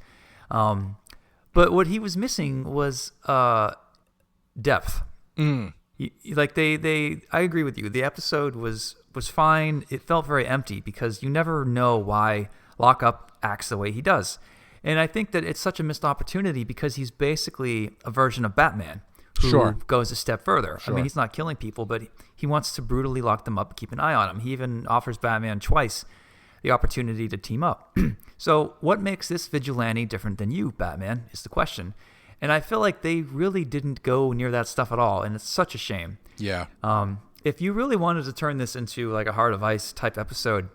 But what he was missing was depth. Like I agree with you. The episode was fine. It felt very empty because you never know why Lockup acts the way he does. And I think that it's such a missed opportunity because he's basically a version of Batman who goes a step further. I mean, he's not killing people, but he wants to brutally lock them up and keep an eye on them. He even offers Batman twice the opportunity to team up. So what makes this vigilante different than you, Batman, is the question. And I feel like they really didn't go near that stuff at all, and it's such a shame. Yeah. If you really wanted to turn this into like a Heart of Ice type episode,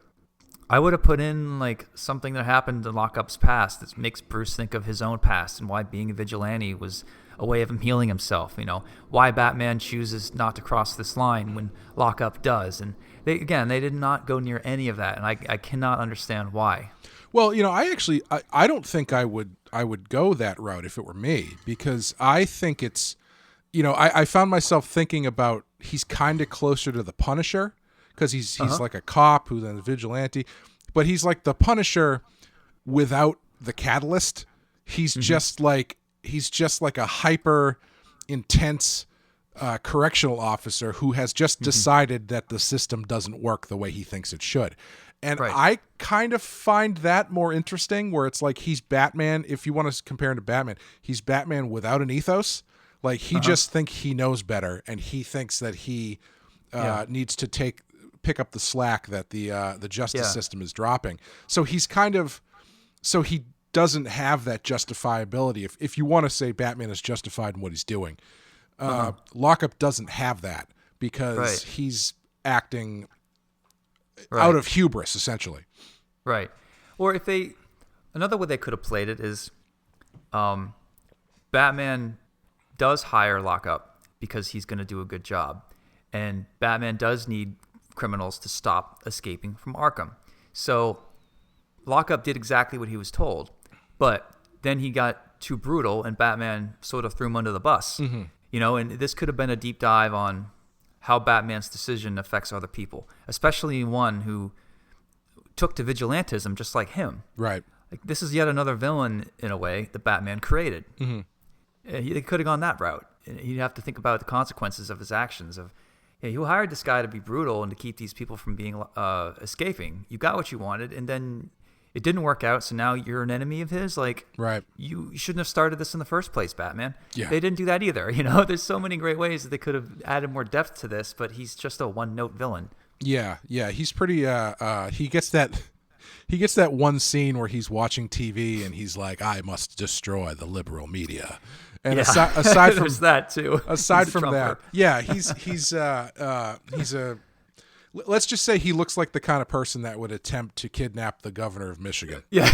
I would have put in like something that happened in Lockup's past that makes Bruce think of his own past and why being a vigilante was a way of him healing himself. You know, why Batman chooses not to cross this line when Lockup does. And they did not go near any of that, and I cannot understand why. Well, you know, I don't think I would go that route if it were me, because I think it's, you know, I found myself thinking about he's kind of closer to the Punisher. Because he's like a cop who's then a vigilante, but he's like the Punisher without the catalyst. He's just like a hyper intense correctional officer who has just decided that the system doesn't work the way he thinks it should. And I kind of find that more interesting, where it's like he's Batman. If you want to compare him to Batman, he's Batman without an ethos. Like he just thinks he knows better, and he thinks that he needs to pick up the slack that the justice system is dropping. So he doesn't have that justifiability. If you want to say Batman is justified in what he's doing, Lockup doesn't have that because he's acting out of hubris, essentially. Right. Or another way they could have played it is, Batman does hire Lockup because he's going to do a good job, and Batman does need criminals to stop escaping from Arkham. So Lockup did exactly what he was told, but then he got too brutal and Batman sort of threw him under the bus. You know, and this could have been a deep dive on how Batman's decision affects other people, especially one who took to vigilantism just like him. Right. Like, this is yet another villain, in a way, that Batman created. They could have gone that route. He'd have to think about the consequences of his actions. You hired this guy to be brutal and to keep these people from being escaping. You got what you wanted, and then it didn't work out, so now you're an enemy of his. Like, you shouldn't have started this in the first place, Batman. Yeah. They didn't do that either. You know, there's so many great ways that they could have added more depth to this, but he's just a one-note villain. Yeah, he's pretty. He gets that one scene where he's watching TV and he's like, "I must destroy the liberal media." And aside from that too, aside from that, he's a. Let's just say he looks like the kind of person that would attempt to kidnap the governor of Michigan. Yeah,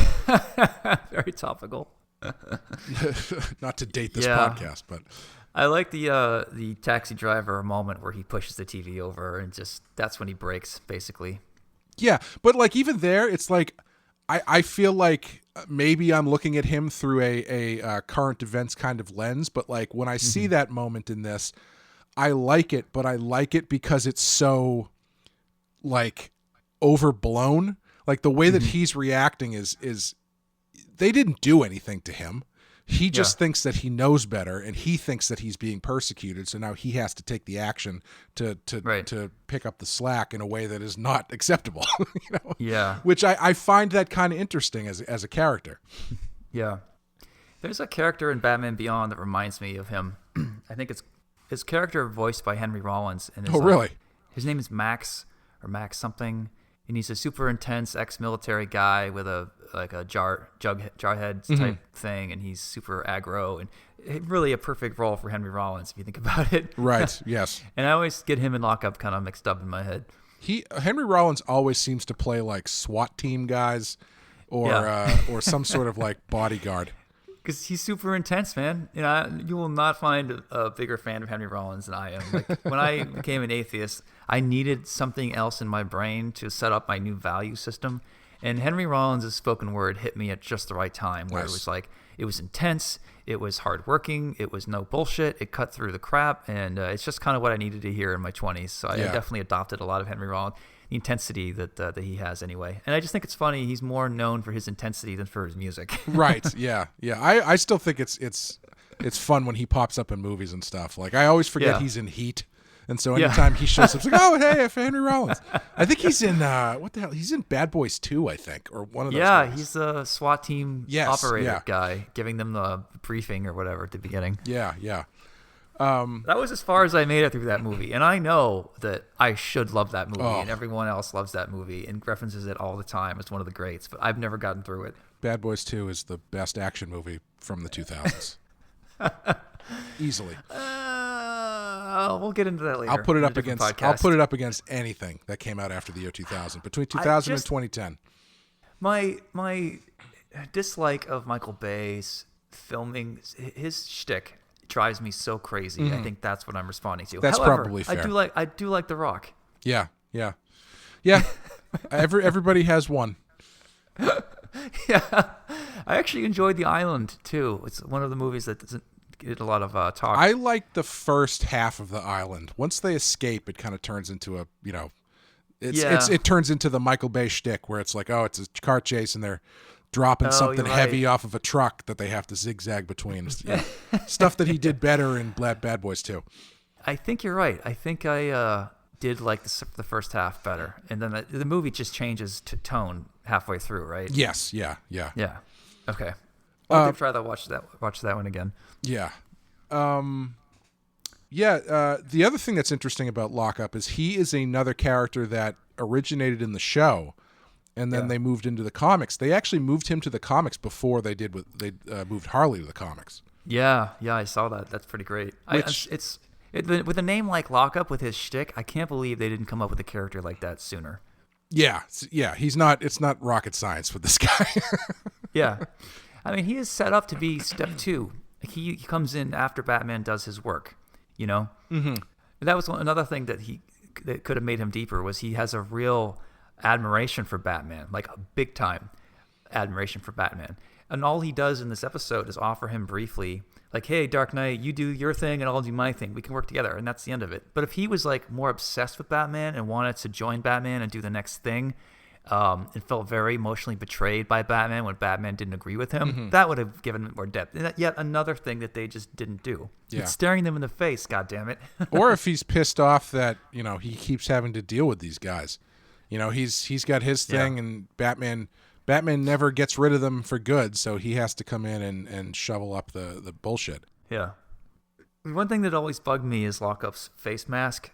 very topical. Not to date this podcast, but I like the taxi driver moment where he pushes the TV over and just that's when he breaks, basically. Yeah, but like even there, it's like I feel like maybe I'm looking at him through a current events kind of lens, but like when I see that moment in this, I like it, but I like it because it's so like overblown. Like the way that he's reacting is they didn't do anything to him. He just thinks that he knows better, and he thinks that he's being persecuted. So now he has to take the action to pick up the slack in a way that is not acceptable. You know? Yeah. Which I find that kind of interesting as a character. Yeah. There's a character in Batman Beyond that reminds me of him. I think it's his character voiced by Henry Rollins. And really? His name is Max or Max something. and he's a super intense ex-military guy with a jarhead type thing, and he's super aggro, and really a perfect role for Henry Rollins if you think about it. Right. Yes. And I always get him and Lockup kind of mixed up in my head. Henry Rollins always seems to play like SWAT team guys, or some sort of like bodyguard. Because he's super intense, man. You will not find a bigger fan of Henry Rollins than I am. Like when I became an atheist, I needed something else in my brain to set up my new value system. And Henry Rollins' spoken word hit me at just the right time, where It was like, it was intense, it was hardworking, it was no bullshit, it cut through the crap, and it's just kind of what I needed to hear in my 20s. So I definitely adopted a lot of Henry Rollins, the intensity that he has anyway. And I just think it's funny, he's more known for his intensity than for his music. Right, yeah. I still think it's fun when he pops up in movies and stuff. Like, I always forget he's in Heat. And so anytime he shows up, it's like, oh, hey, Henry Rollins. I think he's in, what the hell? He's in Bad Boys 2, I think, or one of those movies. He's a SWAT team operator guy, giving them the briefing or whatever at the beginning. Yeah. That was as far as I made it through that movie. And I know that I should love that movie, and everyone else loves that movie and references it all the time. It's one of the greats, but I've never gotten through it. Bad Boys 2 is the best action movie from the 2000s. Easily. We'll get into that later. I'll put it up against anything that came out after the year 2000, between 2000 and 2010. My dislike of Michael Bay's filming, his shtick drives me so crazy. I think that's what I'm responding to. That's However, probably fair. I do like The Rock. Yeah. Everybody has one. Yeah, I actually enjoyed The Island too. It's one of the movies that doesn't get a lot of talk. I like the first half of The Island. Once they escape, it kind of turns into a, it turns into the Michael Bay shtick where it's like, oh, it's a car chase and they're dropping something heavy off of a truck that they have to zigzag between. Stuff that he did better in Bad Boys 2. I think you're right. I think I did like the first half better, and then the movie just changes to tone halfway through, right? Yes. Yeah. Okay. I'll try to watch that one again. Yeah. The other thing that's interesting about Lockup is he is another character that originated in the show, and then they moved into the comics. They actually moved him to the comics before they moved Harley to the comics. Yeah, I saw that. That's pretty great. With a name like Lockup with his shtick, I can't believe they didn't come up with a character like that sooner. Yeah. It's not rocket science with this guy. Yeah. I mean, he is set up to be step 2. He comes in after Batman does his work, Mm-hmm. That was another thing that could have made him deeper, was he has a real admiration for Batman, like a big time admiration for Batman. And all he does in this episode is offer him briefly, like, hey, Dark Knight, you do your thing and I'll do my thing. We can work together. And that's the end of it. But if he was like more obsessed with Batman and wanted to join Batman and do the next thing, and felt very emotionally betrayed by Batman when Batman didn't agree with him, that would have given him more depth. And yet another thing that they just didn't do. Yeah. It's staring them in the face, goddammit. Or if he's pissed off that, he keeps having to deal with these guys. He's got his thing, and Batman never gets rid of them for good, so he has to come in and shovel up the bullshit. Yeah. One thing that always bugged me is Lockup's face mask.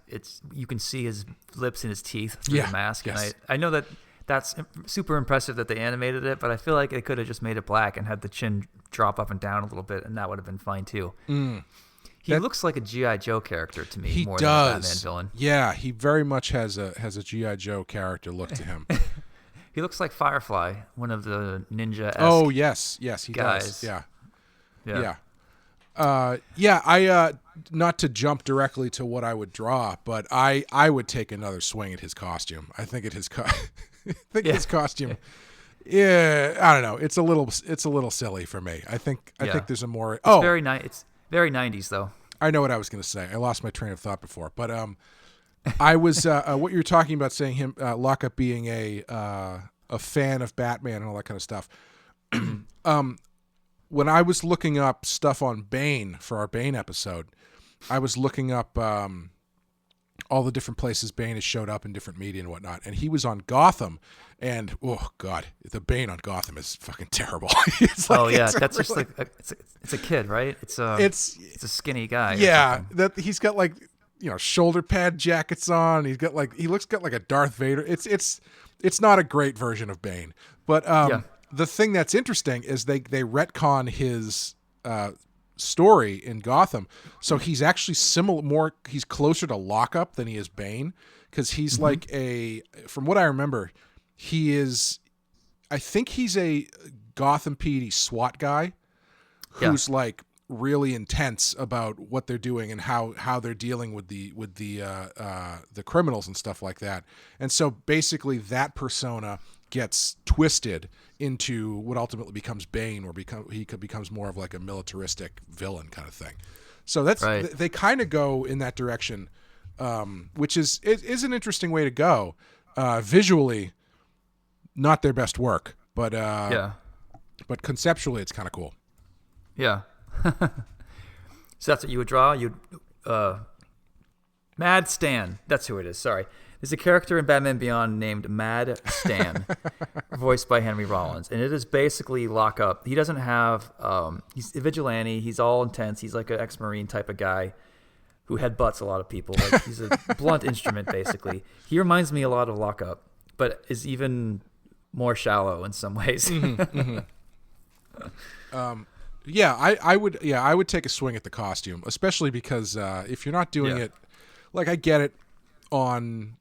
You can see his lips and his teeth through the mask. Yes. And I know that's super impressive that they animated it, but I feel like they could have just made it black and had the chin drop up and down a little bit, and that would have been fine too. He looks like a G.I. Joe character to me more than a Batman villain. Yeah, he very much has a G.I. Joe character look to him. He looks like Firefly, one of the ninja-esque Oh, yes, he guys. Does. Yeah. I not to jump directly to what I would draw, but I would take another swing at his costume. I think his costume. Yeah, I don't know. It's a little silly for me. I think there's a more. It's very 90s though. I know what I was going to say. I lost my train of thought before, but I was what you were talking about, saying him Lockup being a fan of Batman and all that kind of stuff. When I was looking up stuff on Bane for our Bane episode, I was looking up all the different places Bane has showed up in different media and whatnot, and he was on Gotham, and oh god, the Bane on Gotham is fucking terrible. That's just like it's a kid, right? It's a skinny guy. Yeah, that he's got like shoulder pad jackets on. He looks got like a Darth Vader. It's it's not a great version of Bane. But the thing that's interesting is they retcon his story in Gotham, so he's actually he's closer to Lockup than he is Bane, because he's like from what I remember, I think he's a Gotham PD SWAT guy who's like really intense about what they're doing and how they're dealing with the criminals and stuff like that. And so basically that persona gets twisted into what ultimately becomes Bane, where he becomes more of like a militaristic villain kind of thing. So that's they kind of go in that direction, which is an interesting way to go. Visually, not their best work, but but conceptually, it's kind of cool. Yeah. So that's what you would draw. Mad Stan. That's who it is. Sorry. There's a character in Batman Beyond named Mad Stan, voiced by Henry Rollins, and it is basically Lockup. He doesn't have. He's a vigilante. He's all intense. He's like an ex-Marine type of guy who headbutts a lot of people. Like he's a blunt instrument, basically. He reminds me a lot of Lockup, but is even more shallow in some ways. I would take a swing at the costume, especially because if you're not doing it, like I get it on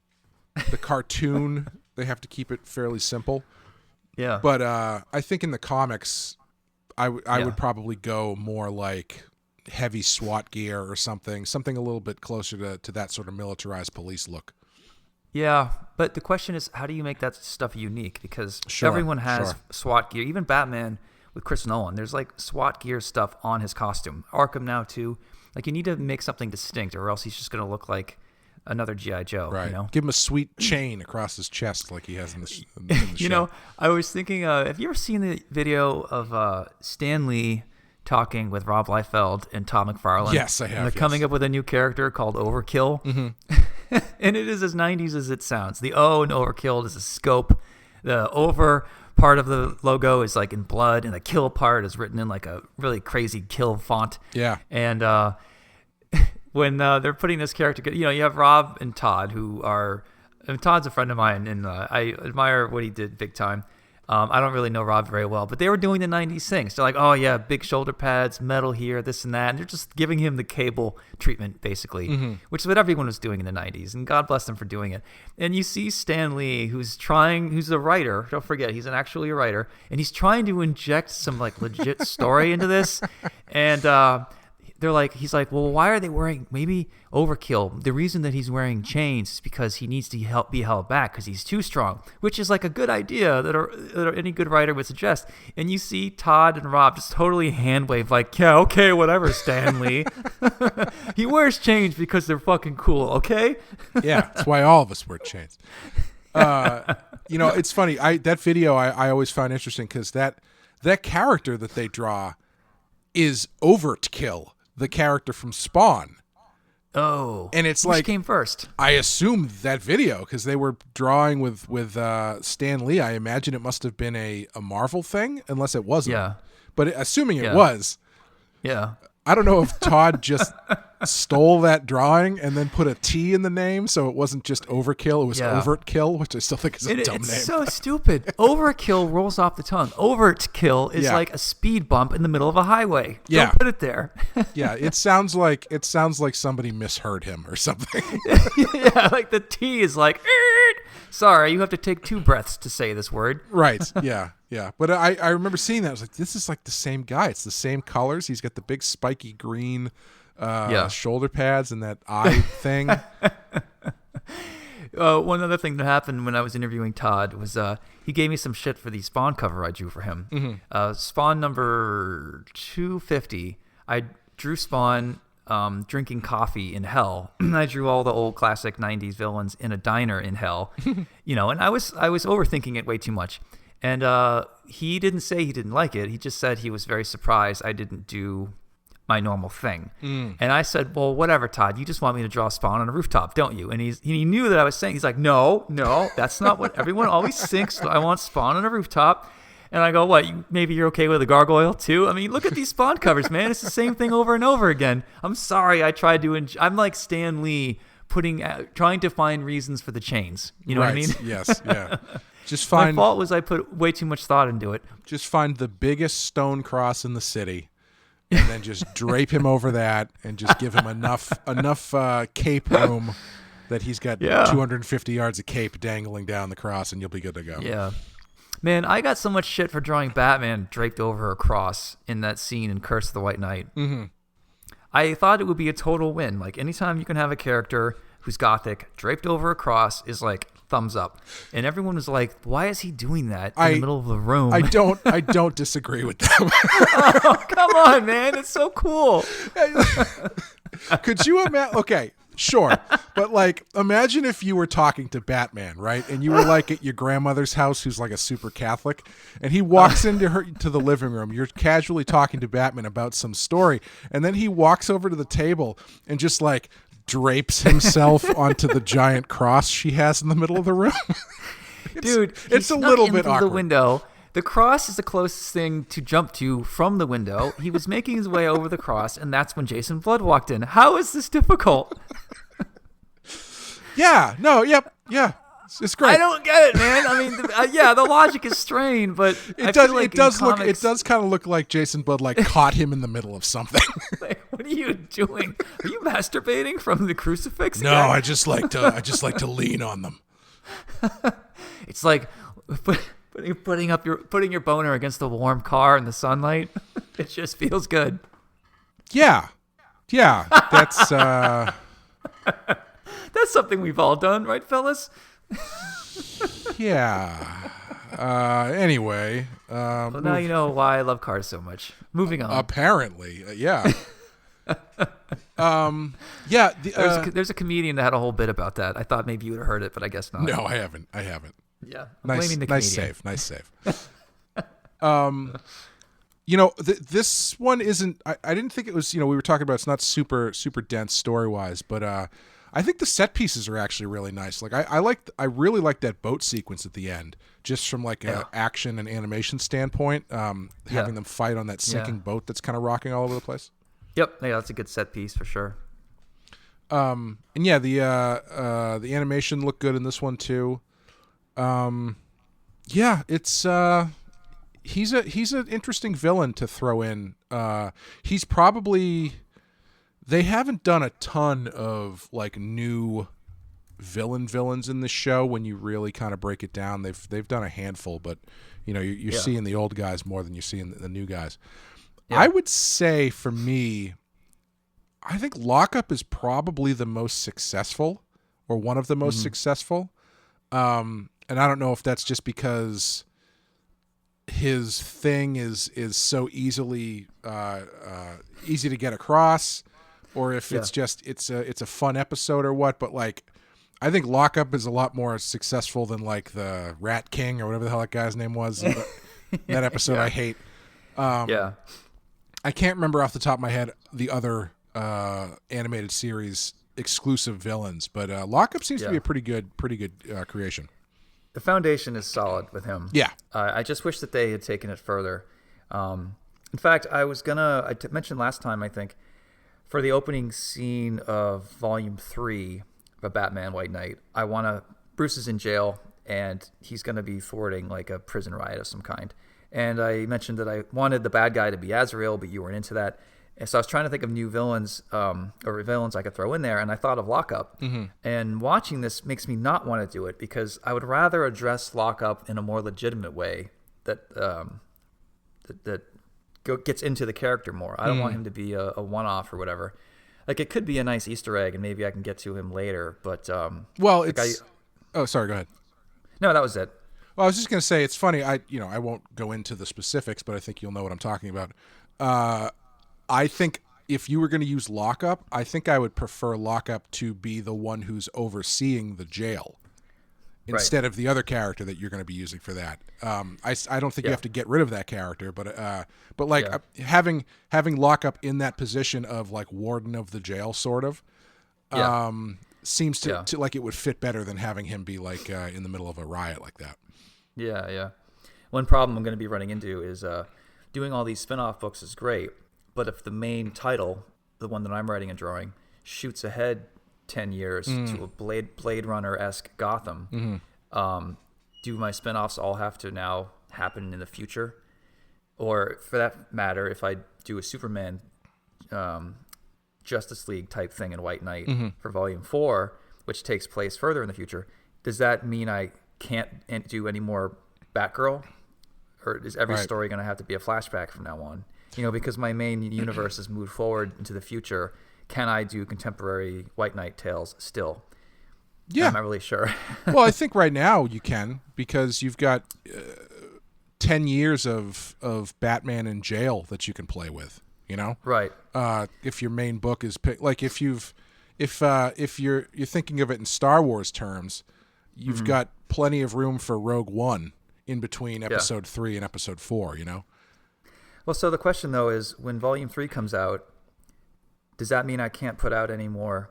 the cartoon, they have to keep it fairly simple. Yeah. But I think in the comics, I would probably go more like heavy SWAT gear or something a little bit closer to that sort of militarized police look. Yeah, but the question is, how do you make that stuff unique? Because everyone has SWAT gear. Even Batman with Chris Nolan, there's like SWAT gear stuff on his costume. Arkham now too. Like you need to make something distinct, or else he's just going to look like another G.I. Joe. Right. You know? Give him a sweet chain across his chest like he has in the show. You know, I was thinking, have you ever seen the video of Stan Lee talking with Rob Liefeld and Todd McFarlane? Yes, I have. And they're coming up with a new character called Overkill. Mm-hmm. And it is as 90s as it sounds. The O in Overkill is a scope. The over part of the logo is like in blood, and the kill part is written in like a really crazy kill font. Yeah. And when they're putting this character, you know, you have Rob and Todd, who are, and Todd's a friend of mine, and I admire what he did big time. I don't really know Rob very well, but they were doing the 90s things. They're like, oh yeah, big shoulder pads, metal here, this and that. And they're just giving him the cable treatment, basically, which is what everyone was doing in the 90s. And God bless them for doing it. And you see Stan Lee, who's a writer. Don't forget, he's actually a writer. And he's trying to inject some like legit story into this. And he's like, well, why are they wearing maybe Overkill? The reason that he's wearing chains is because he needs to be held back because he's too strong, which is like a good idea that any good writer would suggest. And you see Todd and Rob just totally hand wave like, yeah, okay, whatever, Stan Lee. He wears chains because they're fucking cool, okay? Yeah, that's why all of us wear chains. You know, it's funny. That video I always found interesting because that character that they draw is Overkill, the character from Spawn. Oh, and it's which like came first? I assume that video because they were drawing with Stan Lee. I imagine it must have been a Marvel thing, unless it wasn't. Yeah, but assuming it was, yeah. I don't know if Todd just stole that drawing and then put a T in the name, so it wasn't just Overkill, it was Overtkill, which I still think is a dumb name. It's so stupid. Overkill rolls off the tongue. Overtkill is like a speed bump in the middle of a highway. Yeah. Don't put it there. Yeah, it sounds like somebody misheard him or something. Yeah, like the T is like, sorry, you have to take 2 breaths to say this word. Right, yeah. Yeah, but I remember seeing that. I was like, this is like the same guy. It's the same colors. He's got the big spiky green shoulder pads and that eye thing. One other thing that happened when I was interviewing Todd was he gave me some shit for the Spawn cover I drew for him. Mm-hmm. Spawn number 250. I drew Spawn drinking coffee in hell. I drew all the old classic 90s villains in a diner in hell. You know, and I was overthinking it way too much. And he didn't say he didn't like it. He just said he was very surprised I didn't do my normal thing. And I said, well, whatever, Todd. You just want me to draw Spawn on a rooftop, don't you? And he knew that I was saying. He's like, no, that's not what everyone always thinks. I want Spawn on a rooftop. And I go, what? Maybe you're okay with a gargoyle too? I mean, look at these Spawn covers, man. It's the same thing over and over again. I'm sorry. I tried to. I'm like Stan Lee trying to find reasons for the chains. You know what I mean? Yes. Yeah. Just My find fault was I put way too much thought into it. just find the biggest stone cross in the city, and then just drape him over that, and just give him enough cape room that he's got 250 yards of cape dangling down the cross, and you'll be good to go. Yeah. Man, I got so much shit for drawing Batman draped over a cross in that scene in Curse of the White Knight. Mm-hmm. I thought it would be a total win. Like, anytime you can have a character who's gothic draped over a cross is like thumbs up. And everyone was like, why is he doing that in the middle of the room? I don't disagree with them. Oh, come on, man. It's so cool. Could you imagine? Okay, sure. But like, imagine if you were talking to Batman, right? And you were like at your grandmother's house, who's like a super Catholic, and he walks to the living room. You're casually talking to Batman about some story, and then he walks over to the table and just like drapes himself onto the giant cross she has in the middle of the room. Dude, it's a little bit awkward. The window. The cross is the closest thing to jump to from the window. He was making his way over the cross, and that's when Jason Blood walked in. How is this difficult? Yeah. It's great. I don't get it, man. I mean, the logic is strained, but it does kind of look like Jason Blood like caught him in the middle of something. Like, what are you doing? Are you masturbating from the crucifix? No, again? I just like to lean on them. It's like putting your boner against the warm car in the sunlight. It just feels good. Yeah. That's that's something we've all done, right, fellas? Yeah. Anyway. Well, now you know why I love cars so much. Moving on. Apparently, yeah. Yeah. There's a comedian that had a whole bit about that. I thought maybe you would have heard it, but I guess not. No, I haven't. Yeah. Nice save. This one isn't. I didn't think it was. We were talking about it's not super dense story wise, but I think the set pieces are actually really nice. Like I really like that boat sequence at the end, just from like an action and animation standpoint. Having them fight on that sinking boat that's kind of rocking all over the place. Yep, yeah, that's a good set piece for sure. And yeah, the animation looked good in this one too. Yeah, it's he's an interesting villain to throw in. He's probably. They haven't done a ton of like new villains in this show when you really kind of break it down. They've done a handful, but you're seeing the old guys more than you're seeing the new guys. Yeah. I would say for me, I think Lockup is probably the most successful or one of the most successful. And I don't know if that's just because his thing is so easy to get across, or if it's just it's a fun episode or what. But like, I think Lockup is a lot more successful than like the Rat King or whatever the hell that guy's name was. That episode I hate. I can't remember off the top of my head the other animated series exclusive villains, but Lockup seems to be a pretty good creation. The foundation is solid with him. Yeah. I just wish that they had taken it further. In fact, I mentioned last time, I think, for the opening scene of Volume 3 of A Batman White Knight, Bruce is in jail, and he's going to be thwarting like a prison riot of some kind. And I mentioned that I wanted the bad guy to be Azrael, but you weren't into that. And so I was trying to think of new villains or villains I could throw in there, and I thought of Lockup. Mm-hmm. And watching this makes me not want to do it because I would rather address Lockup in a more legitimate way that gets into the character more. I don't want him to be a one-off or whatever. Like, it could be a nice Easter egg, and maybe I can get to him later. But sorry, go ahead. No, that was it. Well, I was just going to say it's funny. I won't go into the specifics, but I think you'll know what I'm talking about. I think if you were going to use Lockup, I think I would prefer Lockup to be the one who's overseeing the jail instead of the other character that you're going to be using for that. I don't think you have to get rid of that character, but having Lockup in that position of like warden of the jail, sort of, seems to like it would fit better than having him be like in the middle of a riot like that. Yeah. One problem I'm going to be running into is doing all these spin-off books is great, but if the main title, the one that I'm writing and drawing, shoots ahead 10 years to a Blade Runner-esque Gotham, do my spinoffs all have to now happen in the future? Or for that matter, if I do a Superman Justice League type thing in White Knight for Volume 4, which takes place further in the future, does that mean I can't do any more Batgirl? Or is every story going to have to be a flashback from now on? Because my main universe has moved forward into the future, can I do contemporary White Knight tales still? Yeah. I'm not really sure. Well, I think right now you can, because you've got 10 years of Batman in jail that you can play with, Right. If your main book is like if you're thinking of it in Star Wars terms, you've got plenty of room for Rogue One in between episode 3 and episode 4, Well, so the question though is, when Volume 3 comes out, does that mean I can't put out any more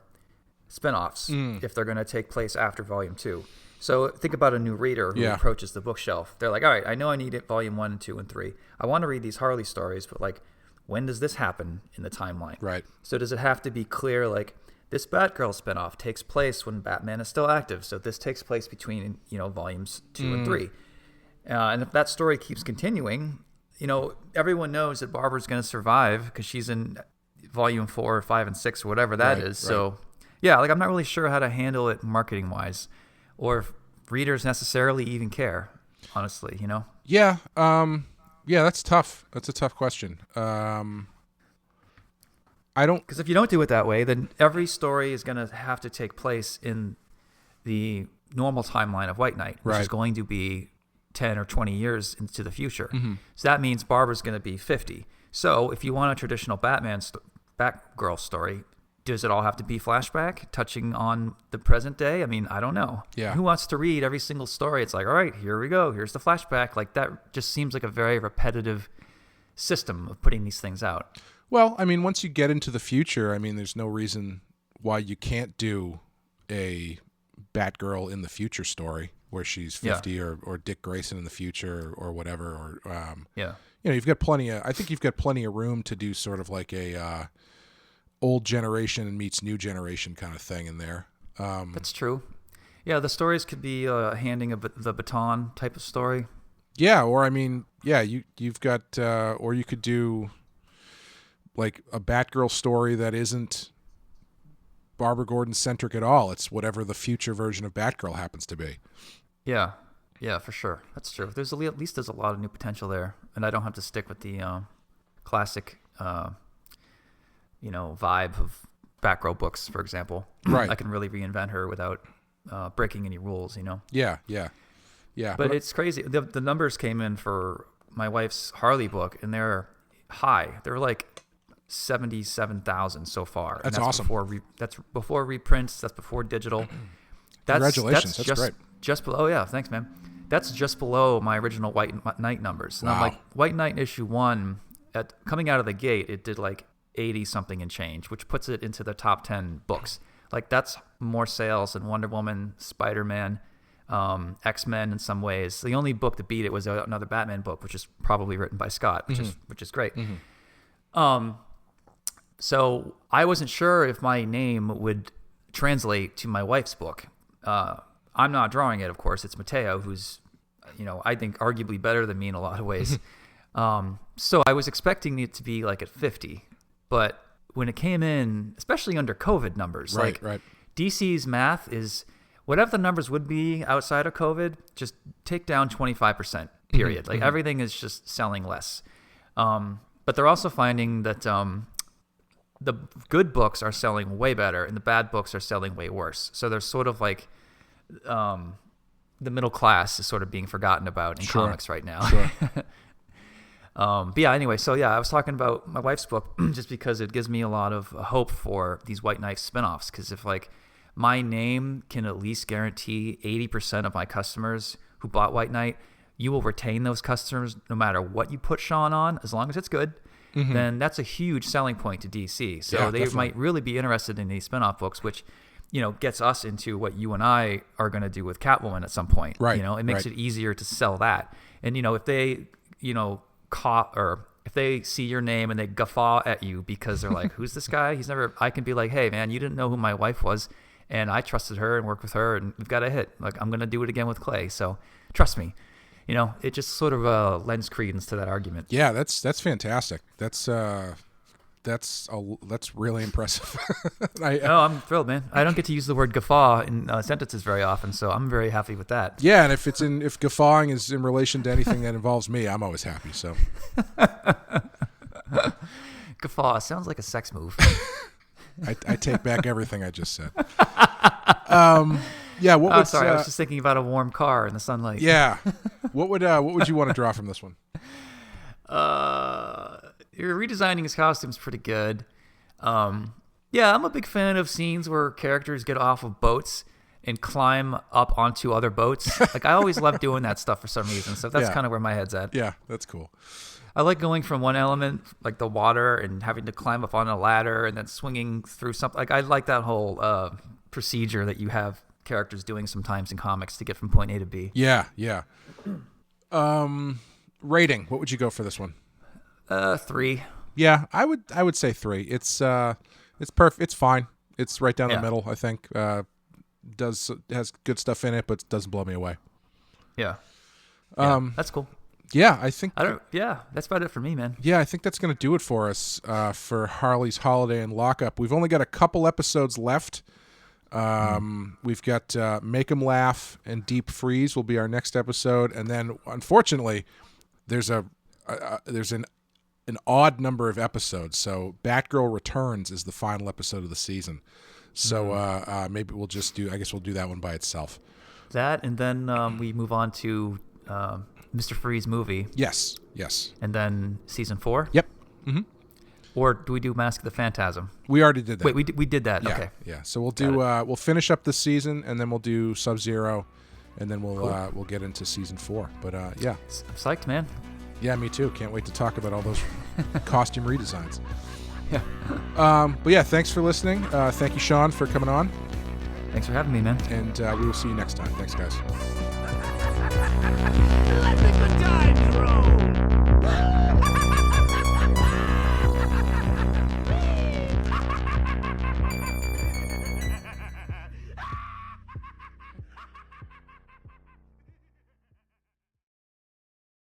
spinoffs if they're going to take place after Volume 2? So think about a new reader who approaches the bookshelf. They're like, all right, I know I need it Volume 1 and 2 and 3. I want to read these Harley stories, but like, when does this happen in the timeline? Right. So does it have to be clear, like, this Batgirl spinoff takes place when Batman is still active, so this takes place between, Volumes 2 and 3. And if that story keeps continuing, everyone knows that Barbara's going to survive because she's in Volume 4 or 5 and 6 or whatever that is. Right. So, yeah, like, I'm not really sure how to handle it marketing-wise, or if readers necessarily even care, honestly, Yeah, yeah, that's tough. That's a tough question. Because if you don't do it that way, then every story is going to have to take place in the normal timeline of White Knight, which is going to be 10 or 20 years into the future. So that means Barbara's going to be 50. So if you want a traditional Batgirl story, does it all have to be flashback, touching on the present day? I mean, I don't know. Yeah. Who wants to read every single story? It's like, all right, here we go. Here's the flashback. Like, that just seems like a very repetitive system of putting these things out. Well, I mean, once you get into the future, I mean, there's no reason why you can't do a Batgirl in the future story where she's 50 or Dick Grayson in the future or whatever. Or you've got plenty of. I think you've got plenty of room to do sort of like a old generation meets new generation kind of thing in there. That's true. Yeah, the stories could be handing the baton type of story. Yeah, or I mean, you've got, or you could do like a Batgirl story that isn't Barbara Gordon centric at all. It's whatever the future version of Batgirl happens to be. Yeah, for sure. That's true. There's at least a lot of new potential there, and I don't have to stick with the classic, vibe of Batgirl books, for example. Right. I can really reinvent her without breaking any rules. Yeah. But it's crazy. The numbers came in for my wife's Harley book, and they're high. They're like 77,000 so far. That's awesome. That's before reprints. That's before digital. Congratulations. That's great. Just below. Yeah, thanks, man. That's just below my original White Knight numbers. And wow. I'm like, White Knight issue 1, coming out of the gate, it did like 80 something and change, which puts it into the top 10 books. Like, that's more sales than Wonder Woman, Spider-Man, X-Men in some ways. The only book to beat it was another Batman book, which is probably written by Scott, which is great. So I wasn't sure if my name would translate to my wife's book. I'm not drawing it, of course. It's Mateo, who's, I think arguably better than me in a lot of ways. So I was expecting it to be like at 50, but when it came in, especially under COVID numbers, right. DC's math is whatever the numbers would be outside of COVID, just take down 25%, period. Like, everything is just selling less. But they're also finding that the good books are selling way better and the bad books are selling way worse. So there's sort of like the middle class is sort of being forgotten about in comics right now. Sure. But yeah, anyway, so yeah, I was talking about my wife's book just because it gives me a lot of hope for these White Knight spinoffs. Because if like my name can at least guarantee 80% of my customers who bought White Knight, you will retain those customers no matter what you put Sean on, as long as it's good. Then that's a huge selling point to DC. So they definitely might really be interested in these spinoff books, which, gets us into what you and I are going to do with Catwoman at some point. Right. It makes it easier to sell that. And, if they, if they see your name and they guffaw at you because they're like, who's this guy? I can be like, hey, man, you didn't know who my wife was. and I trusted her and worked with her, and we've got a hit. Like, I'm gonna do it again with Clay, so trust me. It just sort of lends credence to that argument. Yeah, that's fantastic. That's really impressive. I'm thrilled, man. I don't get to use the word guffaw in sentences very often, so I'm very happy with that. Yeah, and if guffawing is in relation to anything that involves me, I'm always happy. So Guffaw sounds like a sex move. I take back everything I just said. Yeah. Sorry, I was just thinking about a warm car in the sunlight. Yeah. What would you want to draw from this one? You're redesigning his costume's pretty good. Yeah, I'm a big fan of scenes where characters get off of boats and climb up onto other boats. Like, I always love doing that stuff for some reason. So that's kind of where my head's at. Yeah, that's cool. I like going from one element, like the water, and having to climb up on a ladder and then swinging through something. Like, I like that whole procedure that you have characters doing sometimes in comics to get from point A to B. Yeah. Rating. What would you go for this one? 3. Yeah, I would say 3. It's perfect. It's fine. It's right down the middle, I think. Has good stuff in it, but doesn't blow me away. Yeah. That's cool. Yeah, I think. That's about it for me, man. Yeah, I think that's going to do it for us for Harley's Holiday and Lockup. We've only got a couple episodes left. We've got Make 'em Laugh and Deep Freeze will be our next episode, and then unfortunately, there's an odd number of episodes. So Batgirl Returns is the final episode of the season. So maybe we'll just do. I guess we'll do that one by itself. That, and then we move on to Mr. Freeze movie. Yes. And then season 4. Yep. Mm-hmm. Or do we do Mask of the Phantasm? We already did that. Wait, we did that. Yeah, Okay. Yeah. So we'll do. We'll finish up this season, and then we'll do Sub-Zero, and then we'll get into season 4. But yeah. I'm psyched, man. Yeah, me too. Can't wait to talk about all those costume redesigns. Yeah. But yeah, thanks for listening. Thank you, Sean, for coming on. Thanks for having me, man. And we will see you next time. Thanks, guys. Let me good time.